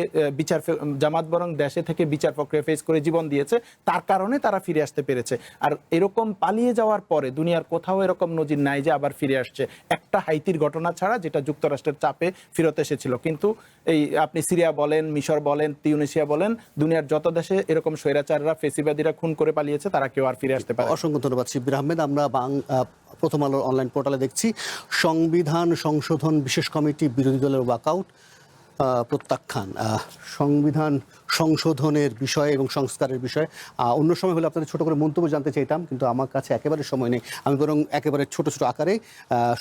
জামাত বরং দেশে থেকে বিচার প্রক্রিয়া ফেস করে জীবন দিয়েছে, তার কারণে তারা ফিরে আসতে পেরেছে। আর এরকম পালিয়ে যাওয়ার পরে দুনিয়ার কোথাও এরকম নজির নাই যে আবার ফিরে আসছে, একটা হাইতির ঘটনা ছাড়া যেটা যুক্তরাষ্ট্রের চাপে ফেরত এসেছিল। কিন্তু এই আপনি সিরিয়া বলেন, মিশর বলেন, তিউনিসিয়া বলেন, দুনিয়ার যত দেশে এরকম স্বৈরাচাররা, ফেসিবাদীরা খুন করে পালিয়েছে, তারা কেউ আর ফিরে আসতে পারে। অসংখ্য ধন্যবাদ শিববির আহমেদ। আমরা প্রথম আলোর অনলাইন পোর্টালে দেখছি সংবিধান সংশোধন বিশেষ কমিটি বিরোধী দলের ওয়াকআউট প্রত্যাখ্যান। সংবিধান সংশোধনের বিষয়ে এবং সংস্কারের বিষয়ে অন্য সময় হলে আপনাদের ছোট করে মন্তব্য জানতে চাইতাম, কিন্তু আমার কাছে একেবারে সময় নেই। আমি বরং একেবারে ছোট ছোট আকারে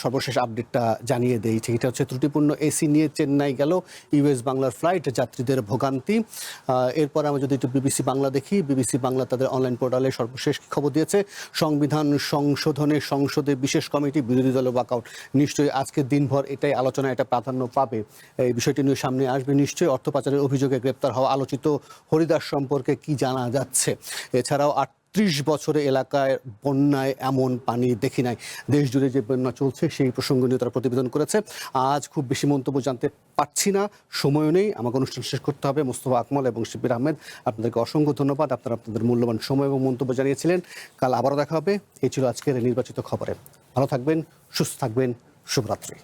সর্বশেষ আপডেটটা জানিয়ে দিই। এটা হচ্ছে ত্রুটিপূর্ণ এসি নিয়ে চেন্নাই গেল ইউএস বাংলার ফ্লাইট, যাত্রীদের ভোগান্তি। এরপর আমরা যদি একটু বিবিসি বাংলা দেখি, বিবিসি বাংলা তাদের অনলাইন পোর্টালে সর্বশেষ খবর দিয়েছে সংবিধান সংশোধনে সংসদে বিশেষ কমিটি বিরোধী দলের ওয়াকআউট। নিশ্চয়ই আজকের দিনভর এটাই আলোচনা, এটা প্রাধান্য পাবে, এই বিষয়টি নিয়ে সামনে আসবে। নিশ্চয়ই অর্থ পাচারের অভিযোগে গ্রেপ্তার হওয়া আলোচিত হরিদাস সম্পর্কে কি জানা যাচ্ছে। এছাড়াও ৩০ বছরে এলাকায় বন্যায় এমন পানি দেখি নাই। দেশ জুড়ে যে বন্যা চলছে সেই প্রসঙ্গ নিয়ে তারা প্রতিবেদন করেছে। আজ খুব বেশি মন্তব্য জানতে পারছি না, সময়ও নেই, আমাকে অনুষ্ঠান শেষ করতে হবে। মোস্তফা আকমল এবং শিববির আহমেদ, আপনাদেরকে অসংখ্য ধন্যবাদ। আপনারা আপনাদের মূল্যবান সময় এবং মন্তব্য জানিয়েছিলেন। কাল আবারও দেখা হবে। এই ছিল আজকের নির্বাচিত খবরে। ভালো থাকবেন, সুস্থ থাকবেন, শুভরাত্রি।